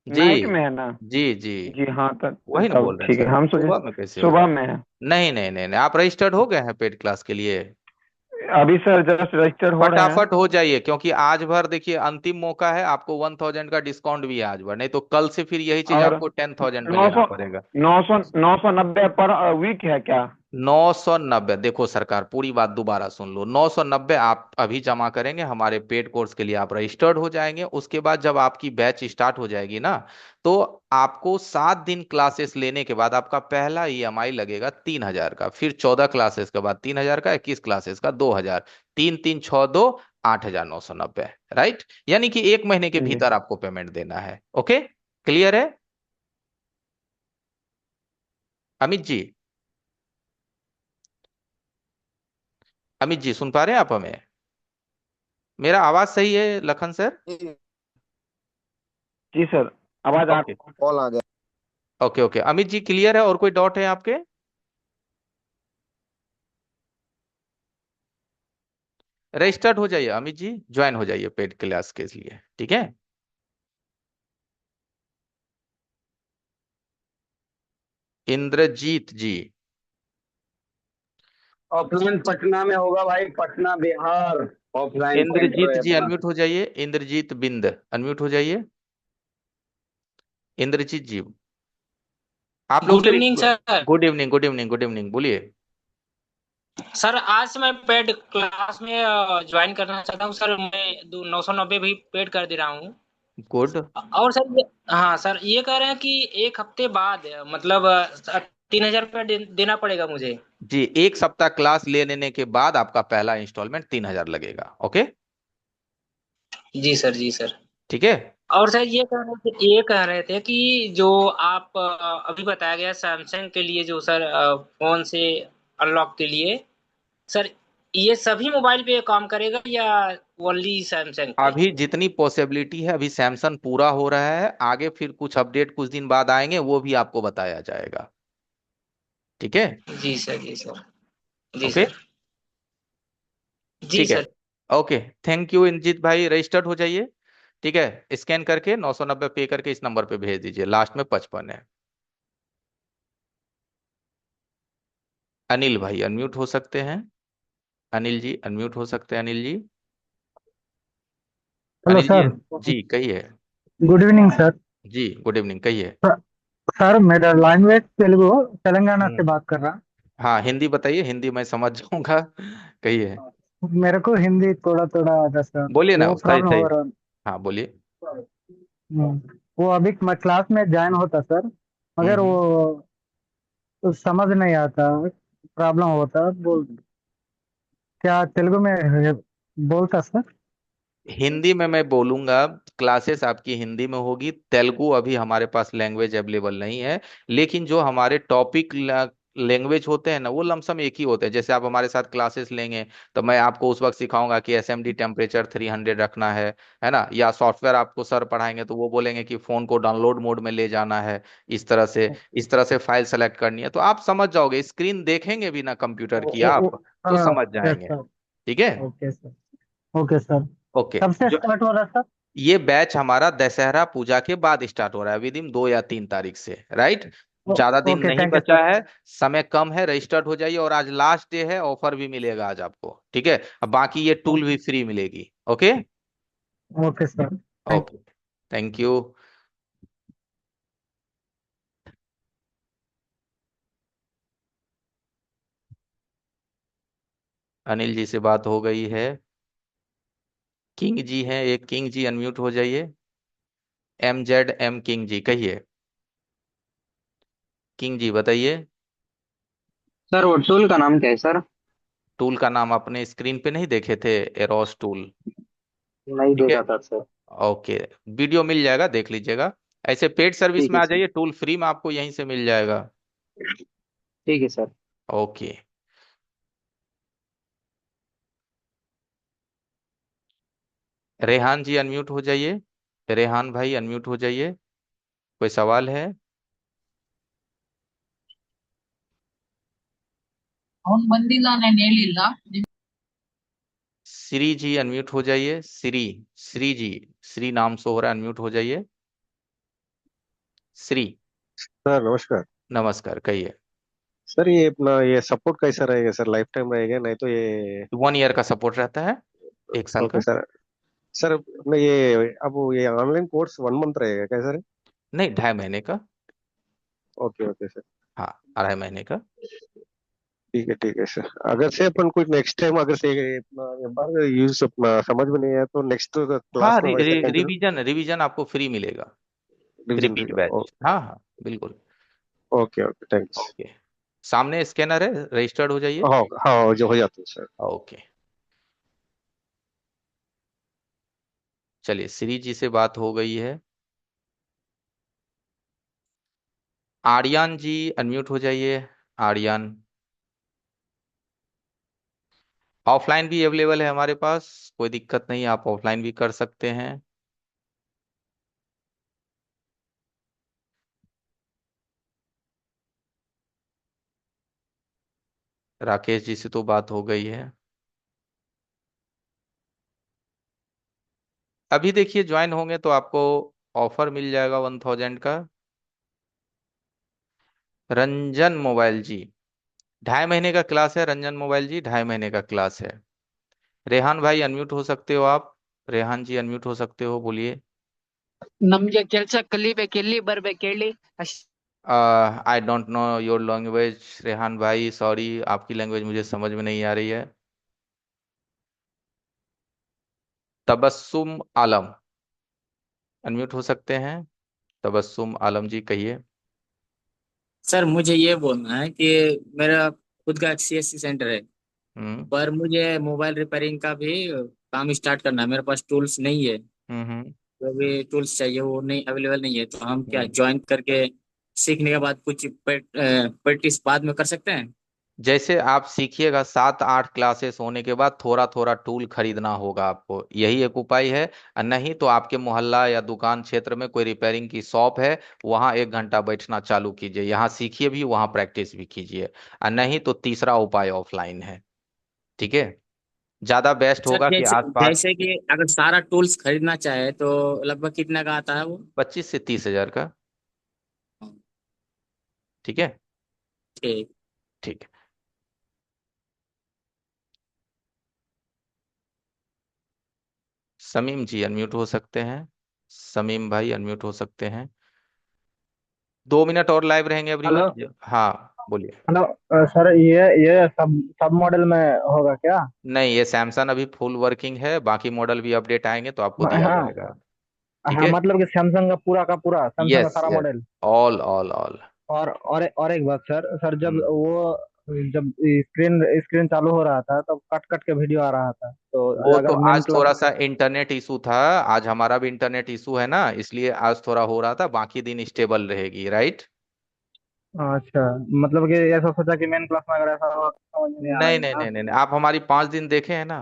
जी नाइट में है ना? जी जी। जी हाँ, तब वही ना तब बोल रहे हैं ठीक है, सर, हम सोचे सुबह में कैसे सुबह होगा। में है। नहीं नहीं नहीं नहीं, आप रजिस्टर्ड हो गए हैं पेड क्लास के लिए? अभी सर जस्ट रजिस्टर हो रहे हैं। फटाफट हो जाइए, क्योंकि आज भर देखिए अंतिम मौका है, आपको 1000 का डिस्काउंट भी है आज भर, नहीं तो कल से फिर यही चीज और आपको 10,000 में नौ लेना सौ पड़ेगा। 990 पर वीक है क्या? 990। देखो सरकार, पूरी बात दोबारा सुन लो। 990 आप अभी जमा करेंगे हमारे पेड कोर्स के लिए, आप रजिस्टर्ड हो जाएंगे। उसके बाद जब आपकी बैच स्टार्ट हो जाएगी ना, तो आपको 7 दिन क्लासेस लेने के बाद आपका पहला EMI लगेगा 3,000 का, फिर 14 क्लासेस के बाद 3,000 का, 21 क्लासेस का 2,000, 3 3 6 2, 8,990, राइट। यानी कि 1 महीने के जी भीतर आपको पेमेंट देना है। ओके, क्लियर है अमित जी? अमित जी सुन पा रहे हैं आप हमें? मेरा आवाज सही है लखन सर? जी सर, आवाज आ okay okay okay, Amit ji clear है? और कोई डाउट है आपके? रजिस्टर्ड हो जाइए अमित जी, ज्वाइन हो जाइए पेड क्लास के लिए, ठीक है। इंद्रजीत जी। ऑफलाइन पटना में होगा भाई, पटना बिहार। ऑफलाइन सेंटर इंद्रजीत है जी अपना। अनम्यूट हो जाइए, इंद्रजीत बिंद अनम्यूट हो जाइए। इंद्रजीत जी, आप लोग good sir evening sir. Good evening good evening good evening, बोलिए। सर आज से मैं पेड क्लास में ज्वाइन करना चाहता हूँ सर। मैं 990 भी पेड कर दे रहा हूँ। गुड। और सर हाँ सर, ये कह रहे हैं कि एक हफ्ते बाद मतलब 3,000 रुपया देना पड़ेगा मुझे। जी, 1 सप्ताह क्लास ले लेने के बाद आपका पहला इंस्टॉलमेंट 3,000 लगेगा। ओके, जी सर जी सर। ठीक है। और सर ये कह रहे थे कि जो आप अभी बताया गया सैमसंग के लिए, जो सर फोन से अनलॉक के लिए, सर ये सभी मोबाइल पे काम करेगा या ओनली सैमसंग पे? अभी जितनी पॉसिबिलिटी है, अभी सैमसंग पूरा हो रहा है, आगे फिर कुछ अपडेट कुछ दिन बाद आएंगे, वो भी आपको बताया जाएगा, ठीक है। जी सर जी सर। Ji okay, sir. जी ठीक है। सर। ओके, थैंक यू इंजित भाई, रजिस्टर्ड हो जाइए, ठीक है। स्कैन करके 990 पे करके इस नंबर पे भेज दीजिए, लास्ट में 55 है। अनिल भाई अनम्यूट हो सकते हैं, अनिल जी अनम्यूट हो सकते हैं, अनिल जी। Hello Anil ji sir. जी कहिए। Good evening sir. जी गुड इवनिंग, कहिए। सर मेरा लैंग्वेज तेलुगु, तेलंगाना से हम्म। बात कर रहा। हाँ हिंदी बताइए, हिंदी मैं समझ जाऊंगा, कहिए। मेरे को हिंदी थोड़ा थोड़ा आता सर, बोलिए ना वो सही प्रॉब्लम सही। हो रहा। हाँ बोलिए। वो अभी मैं क्लास में ज्वाइन होता सर, मगर हम्म। वो समझ नहीं आता, प्रॉब्लम होता बोल। क्या तेलुगु में बोलता सर? हिंदी में मैं बोलूंगा, क्लासेस आपकी हिंदी में होगी, तेलुगु अभी हमारे पास लैंग्वेज अवेलेबल नहीं है, लेकिन जो हमारे टॉपिक लैंग्वेज होते हैं ना वो लमसम एक ही होते हैं। जैसे आप हमारे साथ क्लासेस लेंगे तो मैं आपको उस वक्त सिखाऊंगा कि एसएमडी टेम्परेचर 300 रखना है ना। या सॉफ्टवेयर आपको सर पढ़ाएंगे तो वो बोलेंगे कि फोन को डाउनलोड मोड में ले जाना है, इस तरह से फाइल सेलेक्ट करनी है। तो आप समझ जाओगे, स्क्रीन देखेंगे भी ना कंप्यूटर की आप तो हाँ। समझ यस जाएंगे। सर। ठीक है। Okay sir. Okay sir. Okay. कब से जो स्टार्ट हो रहा है सर? ये बैच हमारा दशहरा पूजा के बाद स्टार्ट हो रहा है, विद इन 2 या 3 तारीख से, राइट। ज्यादा दिन ओके, नहीं थैंक यू बचा सर। है, समय कम है, रजिस्टर्ड हो जाइए। और आज लास्ट डे है, ऑफर भी मिलेगा आज आपको, ठीक है। अब बाकी ये टूल भी फ्री मिलेगी। Okay. Okay sir, thank okay, thank you. Anil ji से बात हो गई है। किंग जी हैं एक, किंग जी अनम्यूट हो जाइए। MZM किंग जी कहिए। किंग जी बताइए। सर वो टूल का नाम क्या है सर? टूल का नाम अपने स्क्रीन पे नहीं देखे थे? Arrows tool. नहीं ठीक है। देखा था सर। ओके, वीडियो मिल जाएगा, देख लीजिएगा। ऐसे पेड सर्विस ठीक में है आ सर। जाइए, टूल फ्री में आपको यहीं से मिल जाएगा। ठीक है सर। ओके। रेहान जी अनम्यूट हो जाइए। रेहान भाई अनम्यूट हो जाइए। कोई सवाल है? ಅವನ್ ಬಂದಿಲ್ಲ ನಾನು ಹೇಳಿಲ್ಲ श्री जी अनम्यूट हो जाइए। श्री जी, श्री नाम से हो रहा है, अनम्यूट हो जाइए। श्री। सर नमस्कार। नमस्कार, कहिए। सर ये अपना ये सपोर्ट कैसा रहेगा सर? लाइफ टाइम रहेगा नहीं तो ये? 1 ईयर का सपोर्ट रहता है, 1 साल ओके का। सर। सर अपना ये अब ये ऑनलाइन कोर्स 1 मंथ रहेगा क्या सर? नहीं, 2.5 महीने का। Okay okay sir. हाँ, 2.5 महीने का। ठीक है सर। अगर से अपन कोई नेक्स्ट टाइम अगर से अपना एक बार यूज अपना समझ में नहीं आया तो नेक्स्ट क्लास हाँ, में वैसे कंटिन्यू रिवीजन रिवीजन आपको फ्री मिलेगा। रिविजन रिपीट रहेगा। बैच, हाँ हाँ, बिल्कुल। Okay okay thanks. ओके। सामने स्कैनर है, रजिस्टर्ड हो जाइए। हाँ हाँ जो हो जाता है सर। ओके। चलिए, श्री जी से बात हो गई है। आर्यन जी अनम्यूट हो जाइए। आर्यन। ऑफलाइन भी अवेलेबल है हमारे पास, कोई दिक्कत नहीं, आप ऑफलाइन भी कर सकते हैं। राकेश जी से तो बात हो गई है। अभी देखिए, ज्वाइन होंगे तो आपको ऑफर मिल जाएगा 1000 का। रंजन मोबाइल जी, 2.5 महीने का क्लास है। रंजन मोबाइल जी, 2.5 महीने का क्लास है। रेहान भाई अनम्यूट हो सकते हो आप। रेहान जी अनम्यूट हो सकते हो, बोलिए। ನಮ್ಗೆ ಕೆಲ್ಸ ಕಲಿಬೇಕು ಎಲ್ಲಿ ಬರ್ಬೇಕು ಹೇಳಿ ಅಷ್ಟ್ I don't know your language Rehan भाई, सॉरी, आपकी लैंग्वेज मुझे समझ में नहीं आ रही है। तबस्सुम आलम अनम्यूट हो सकते हैं। तबस्सुम आलम जी कहिए। सर मुझे ये बोलना है कि मेरा खुद का एक सीएससी सेंटर है, हम्म पर मुझे मोबाइल रिपेयरिंग का भी काम स्टार्ट करना है। मेरे पास टूल्स नहीं है, हम्म जो भी टूल्स चाहिए वो नहीं अवेलेबल नहीं है। तो हम क्या हम्म। ज्वाइन करके सीखने के बाद कुछ प्रैक्टिस बाद में कर सकते हैं? जैसे आप सीखिएगा, 7-8 क्लासेस होने के बाद थोड़ा थोड़ा टूल खरीदना होगा आपको, यही एक उपाय है। और नहीं तो आपके मोहल्ला या दुकान क्षेत्र में कोई रिपेयरिंग की शॉप है, वहां 1 घंटा बैठना चालू कीजिए, यहाँ सीखिए भी, वहां प्रैक्टिस भी कीजिए। और नहीं तो तीसरा उपाय ऑफलाइन है। ठीक है। ज्यादा बेस्ट सर होगा कि जैसे आसपास। जैसे कि अगर सारा टूल्स खरीदना चाहे तो लगभग कितने का आता है वो? 25 से 30 हजार का। ठीक है। ठीक। ठीक है। समीम जी अनम्यूट हो सकते हैं। समीम भाई अनम्यूट हो सकते हैं। 2 मिनट और लाइव रहेंगे हेलो। एवरीवन। हाँ, बोलिए। हेलो। सर ये सब सब मॉडल में होगा क्या? नहीं, ये सैमसंग अभी फुल वर्किंग है, बाकी मॉडल भी अपडेट आएंगे तो आपको दिया हाँ। जाएगा। ठीक हाँ, है। मतलब कि सैमसंग का पूरा सैमसंग का यस सारा yes, model. All all all. और एक बात सर, जब स्क्रीन स्क्रीन चालू हो रहा था तब कट कट के वीडियो आ रहा था, तो वो तो अगर मेन आज क्लास। थोड़ा सा इंटरनेट इशू था। आज हमारा भी इंटरनेट इशू है ना, इसलिए आज थोड़ा हो रहा था, बाकी दिन स्टेबल रहेगी, राइट। अच्छा, मतलब कि ऐसा सोचा कि मेन क्लास में अगर ऐसा होगा तो समझ में नहीं आ रहा नहीं है नहीं ना। नहीं नहीं नहीं, आप हमारी 5 दिन देखे हैं ना।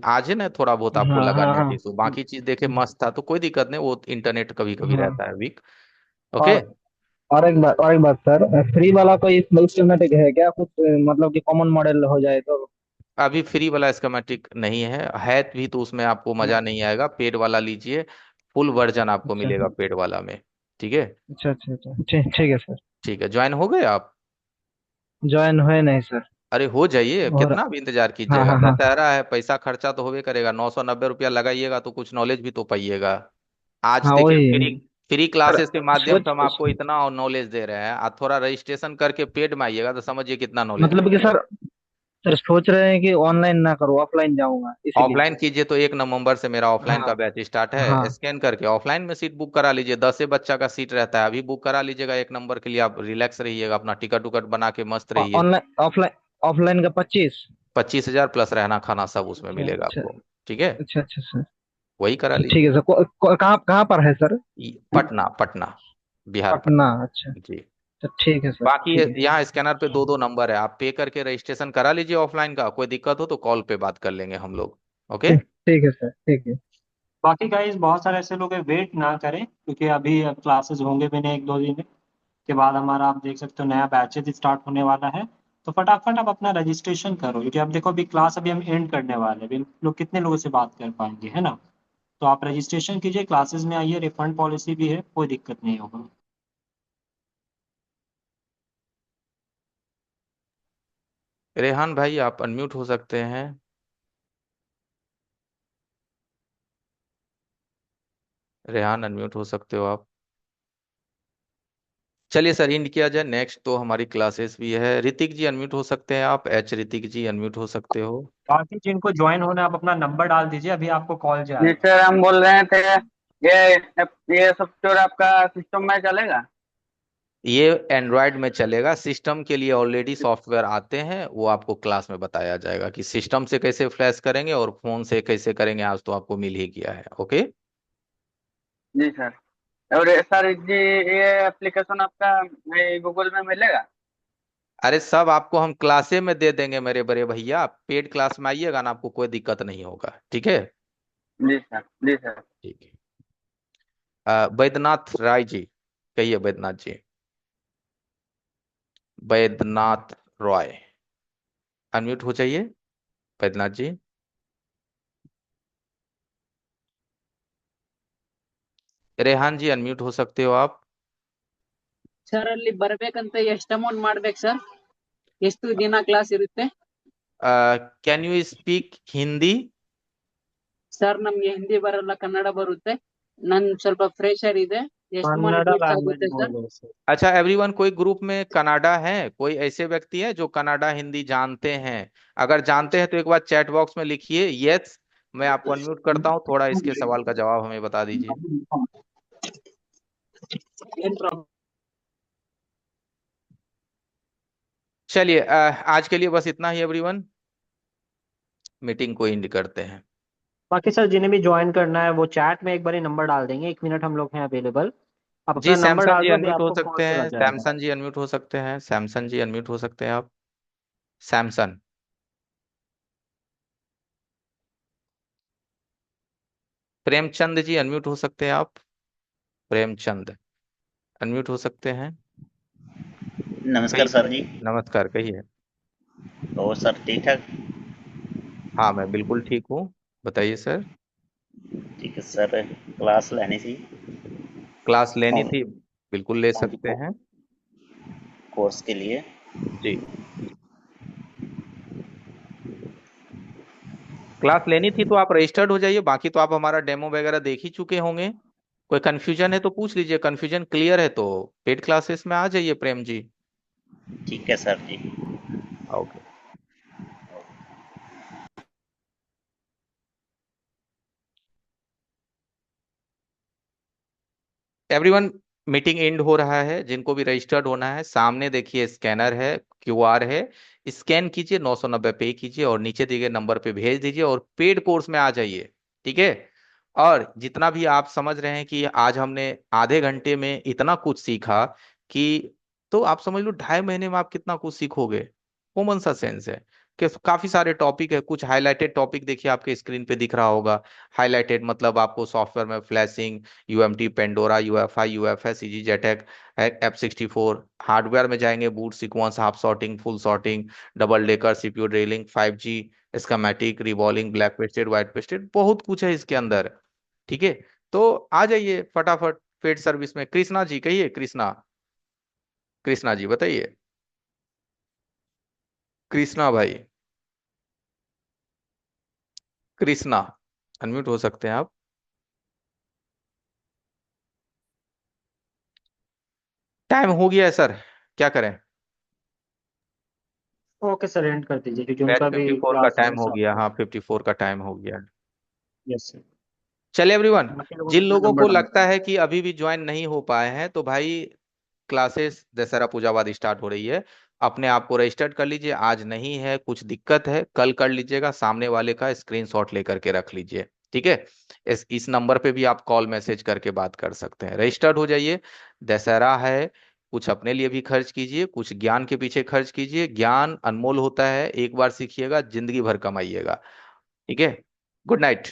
आज है ना थोड़ा बहुत आपको हाँ लगा हाँ नेट हाँ इशू, बाकी चीज देखे मस्त था, तो कोई दिक्कत नहीं, वो इंटरनेट कभी कभी हाँ। रहता है वीक। ओके। और और एक बात सर, फ्री वाला कोई सिस्टमेटिक है क्या कुछ, मतलब कि कॉमन मॉडल हो जाए तो। अभी फ्री वाला स्कीमेटिक नहीं है भी तो उसमें आपको मजा नहीं आएगा, पेड वाला लीजिए। फुल वर्जन आपको अच्छा मिलेगा पेड वाला में। ठीक है। अच्छा अच्छा अच्छा, ठीक है सर। ठीक है, ज्वाइन हो गए आप? ज्वाइन हुए नहीं सर। अरे हो जाइए, और कितना भी इंतजार हाँ कीजिएगा, हाँ हाँ दशहरा है, पैसा खर्चा तो होबे करेगा, 990 रुपया लगाइएगा तो कुछ नॉलेज भी तो पाइएगा। आज हाँ देखिए, वही फ्री फ्री सर। क्लासेस के माध्यम से हम सोच आपको इतना और नॉलेज दे रहे हैं, आप थोड़ा रजिस्ट्रेशन करके पेड में आइएगा तो समझिए कितना नॉलेज मतलब कि मिलेगा। सर सोच रहे हैं कि ऑनलाइन ना करो, ऑफलाइन जाऊंगा इसीलिए। ऑफलाइन कीजिए तो 1 नवंबर से मेरा ऑफलाइन हाँ का बैच स्टार्ट है, हाँ। स्कैन करके ऑफलाइन में सीट बुक करा लीजिए, 10 बच्चा का सीट रहता है, अभी बुक करा लीजिएगा 1 नंबर के लिए, आप रिलैक्स रहिएगा, अपना टिकट उकट बना के मस्त रहिए। ऑनलाइन ऑफलाइन ऑफलाइन का 25। 25,000 प्लस रहना खाना सब उसमें अच्छा मिलेगा अच्छा आपको। ठीक है, अच्छा अच्छा सर। वही करा ठीक लीजिए। है सर, कहाँ कहाँ पर है सर। पटना पटना, बिहार पटना, पटना। अच्छा। जी। तो ठीक है सर, बाकी ठीक है। यहाँ स्कैनर पे 2 2 नंबर है, आप पे करके रजिस्ट्रेशन करा लीजिए ऑफलाइन का, कोई दिक्कत हो तो कॉल पे बात कर लेंगे हम लोग। ओके। ठीक है सर, ठीक है। बाकी गाइस बहुत सारे ऐसे लोग हैं, वेट ना करें क्योंकि अभी अब क्लासेस होंगे भी नहीं, 1 2 दिन के बाद हमारा आप देख सकते हो नया बैचेज स्टार्ट होने वाला है। तो फटाफट आप अपना रजिस्ट्रेशन करो, क्योंकि अब देखो अभी क्लास अभी हम एंड करने वाले हैं, अभी हम लोग कितने लोगों से बात कर पाएंगे, है ना। तो आप रजिस्ट्रेशन कीजिए, क्लासेस में आइए, रिफंड पॉलिसी भी है, कोई दिक्कत नहीं होगा। रेहान भाई आप अनम्यूट हो सकते हैं। रेहान अनम्यूट हो सकते हो आप। चलिए सर, इंड किया जाए, नेक्स्ट तो हमारी क्लासेस भी है, ऋतिक जी अनम्यूट हो सकते हैं आप, एच ऋतिक जी अनम्यूट हो सकते हो। बाकी जिनको ज्वाइन होना है आप अपना नंबर डाल दीजिए, अभी आपको कॉल जी जाएगा। सर, हम बोल रहे थे ये सॉफ्टवेयर आपका सिस्टम में चलेगा? ये एंड्रॉयड में चलेगा, सिस्टम के लिए ऑलरेडी सॉफ्टवेयर आते हैं, वो आपको क्लास में बताया जाएगा कि सिस्टम से कैसे फ्लैश करेंगे और फोन से कैसे करेंगे, आज तो आपको मिल ही गया है। ओके। जी सर। और सर जी, ये एप्लीकेशन आपका गूगल में मिलेगा? अरे सब आपको हम क्लासे में दे देंगे मेरे बड़े भैया, आप पेड क्लास में आइएगा ना, आपको कोई दिक्कत नहीं होगा। ठीक है। जी सर, जी सर। ठीक है। बैद्यनाथ राय जी, कहिए बैद्यनाथ जी। बैद्यनाथ रॉय, अनम्यूट हो जाइए बैद्यनाथ जी। रेहान जी अनम्यूट हो सकते हो आप। ಸರ್ ಅಲ್ಲಿ ಬರ್ಬೇಕಂತ ಎಷ್ಟು ಅಮೌಂಟ್ ಮಾಡ್ಬೇಕು ಸರ್? ಎಷ್ಟು ದಿನ ಕ್ಲಾಸ್ ಇರುತ್ತೆ? Can you speak Hindi? Sir ನಮ್ಗೆ ಹಿಂದಿ ಬರಲ್ಲ, ಕನ್ನಡ ಬರುತ್ತೆ. ನನ್ ಸ್ವಲ್ಪ ಫ್ರೆಶರ್ ಇದೆ. ಎಷ್ಟು ಮಂತ್ कन्नड़ा ಕೋರ್ಸ್ लैंग्वेज ಆಗುತ್ತೆ ಸರ್? बोलो सर। अच्छा एवरीवन, कोई ग्रुप में कनाडा है, कोई ऐसे व्यक्ति है जो कनाडा हिंदी जानते हैं? अगर जानते हैं तो एक बार चैट बॉक्स में लिखिए यस। मैं आपको अनम्यूट करता हूँ, थोड़ा इसके सवाल का जवाब हमें बता दीजिए। ಏನ್ ಪ್ರಾಬ್ಲಮ್? चलिए आज के लिए बस इतना ही एवरीवन, मीटिंग को एंड करते हैं। बाकी सर जिन्हें भी ज्वाइन करना है वो चैट में एक बार ही नंबर डाल देंगे, 1 मिनट हम लोग हैं अवेलेबल। आप जी अपना नंबर सैमसन डाल जी दो, अभी अनम्यूट हो आपको कॉल सकते चला हैं, जाएगा। सैमसन जी अनम्यूट हो सकते हैं, सैमसन जी अनम्यूट हो सकते हैं आप। सैमसन। प्रेमचंद जी अनम्यूट हो सकते हैं आप। प्रेमचंद अनम्यूट हो सकते हैं। नमस्कार कहिए सर सर। जी। नमस्कार, कहिए। और सर ठीक ठाक? हाँ मैं बिल्कुल ठीक हूँ, बताइए सर। ठीक है सर, क्लास लेनी थी क्लास लेनी ऑन थी, बिल्कुल ले सकते हैं। कोर्स के लिए। जी, क्लास लेनी थी तो आप रजिस्टर्ड हो जाइए, बाकी तो आप हमारा डेमो वगैरह देख ही चुके होंगे। कोई कंफ्यूजन है तो पूछ लीजिए, कंफ्यूजन क्लियर है तो पेड क्लासेस में आ जाइए प्रेम जी। ठीक है sir ji. Okay. Everyone, meeting end हो रहा है, जिनको भी रजिस्टर्ड होना है सामने देखिए स्कैनर है, क्यूआर है, स्कैन कीजिए, 990 पे कीजिए और नीचे दिए गए नंबर पे भेज दीजिए और पेड कोर्स में आ जाइए। ठीक है। और जितना भी आप समझ रहे हैं कि आज हमने आधे घंटे में इतना कुछ सीखा कि तो आप समझ लो 2.5 महीने में आप कितना कुछ सीखोगे। कॉमन सा सेंस है कि काफी सारे टॉपिक है। कुछ हाईलाइटेड टॉपिक देखिए आपके स्क्रीन पे दिख रहा होगा। हाईलाइटेड मतलब आपको सॉफ्टवेयर में flashing, UMT, Pandora, UFI, UFS, easy JTAG, F64। Hardware में जाएंगे, boot sequence, half sorting, full sorting, double decker, CPU drilling, 5G, schematic, revolving, black pasted, white pasted, बहुत कुछ है इसके अंदर। ठीक है, तो आ जाइए फटाफट फील्ड सर्विस में। कृष्णा जी कहिए, कृष्णा, कृष्णा जी बताइए, कृष्णा भाई, कृष्णा, अनम्यूट हो सकते हैं आप। टाइम हो गया है सर, क्या करें? ओके सर, एंड कर दीजिए क्योंकि शायद उनका भी 54 का क्लास है टाइम हो साथ गया, में। हाँ 54 का टाइम हो गया। Yes sir. चलिए एवरीवन, बाकी लोगों जिन को अपना लोगों नंबर को डाल लगता है कि अभी भी ज्वाइन नहीं हो पाए हैं, तो भाई क्लासेस दशहरा पूजा बाद स्टार्ट हो रही है। अपने आप को रजिस्टर्ड कर लीजिए। आज नहीं है, कुछ दिक्कत है, कल कर लीजिएगा। सामने वाले का स्क्रीनशॉट लेकर के रख लीजिए। ठीक है, इस नंबर पे भी आप कॉल मैसेज करके बात कर सकते हैं। रजिस्टर्ड हो जाइए। दशहरा है, कुछ अपने लिए भी खर्च कीजिए, कुछ ज्ञान के पीछे खर्च कीजिए। ज्ञान अनमोल होता है, एक बार सीखिएगा जिंदगी भर कमाइएगा। ठीक है, गुड नाइट।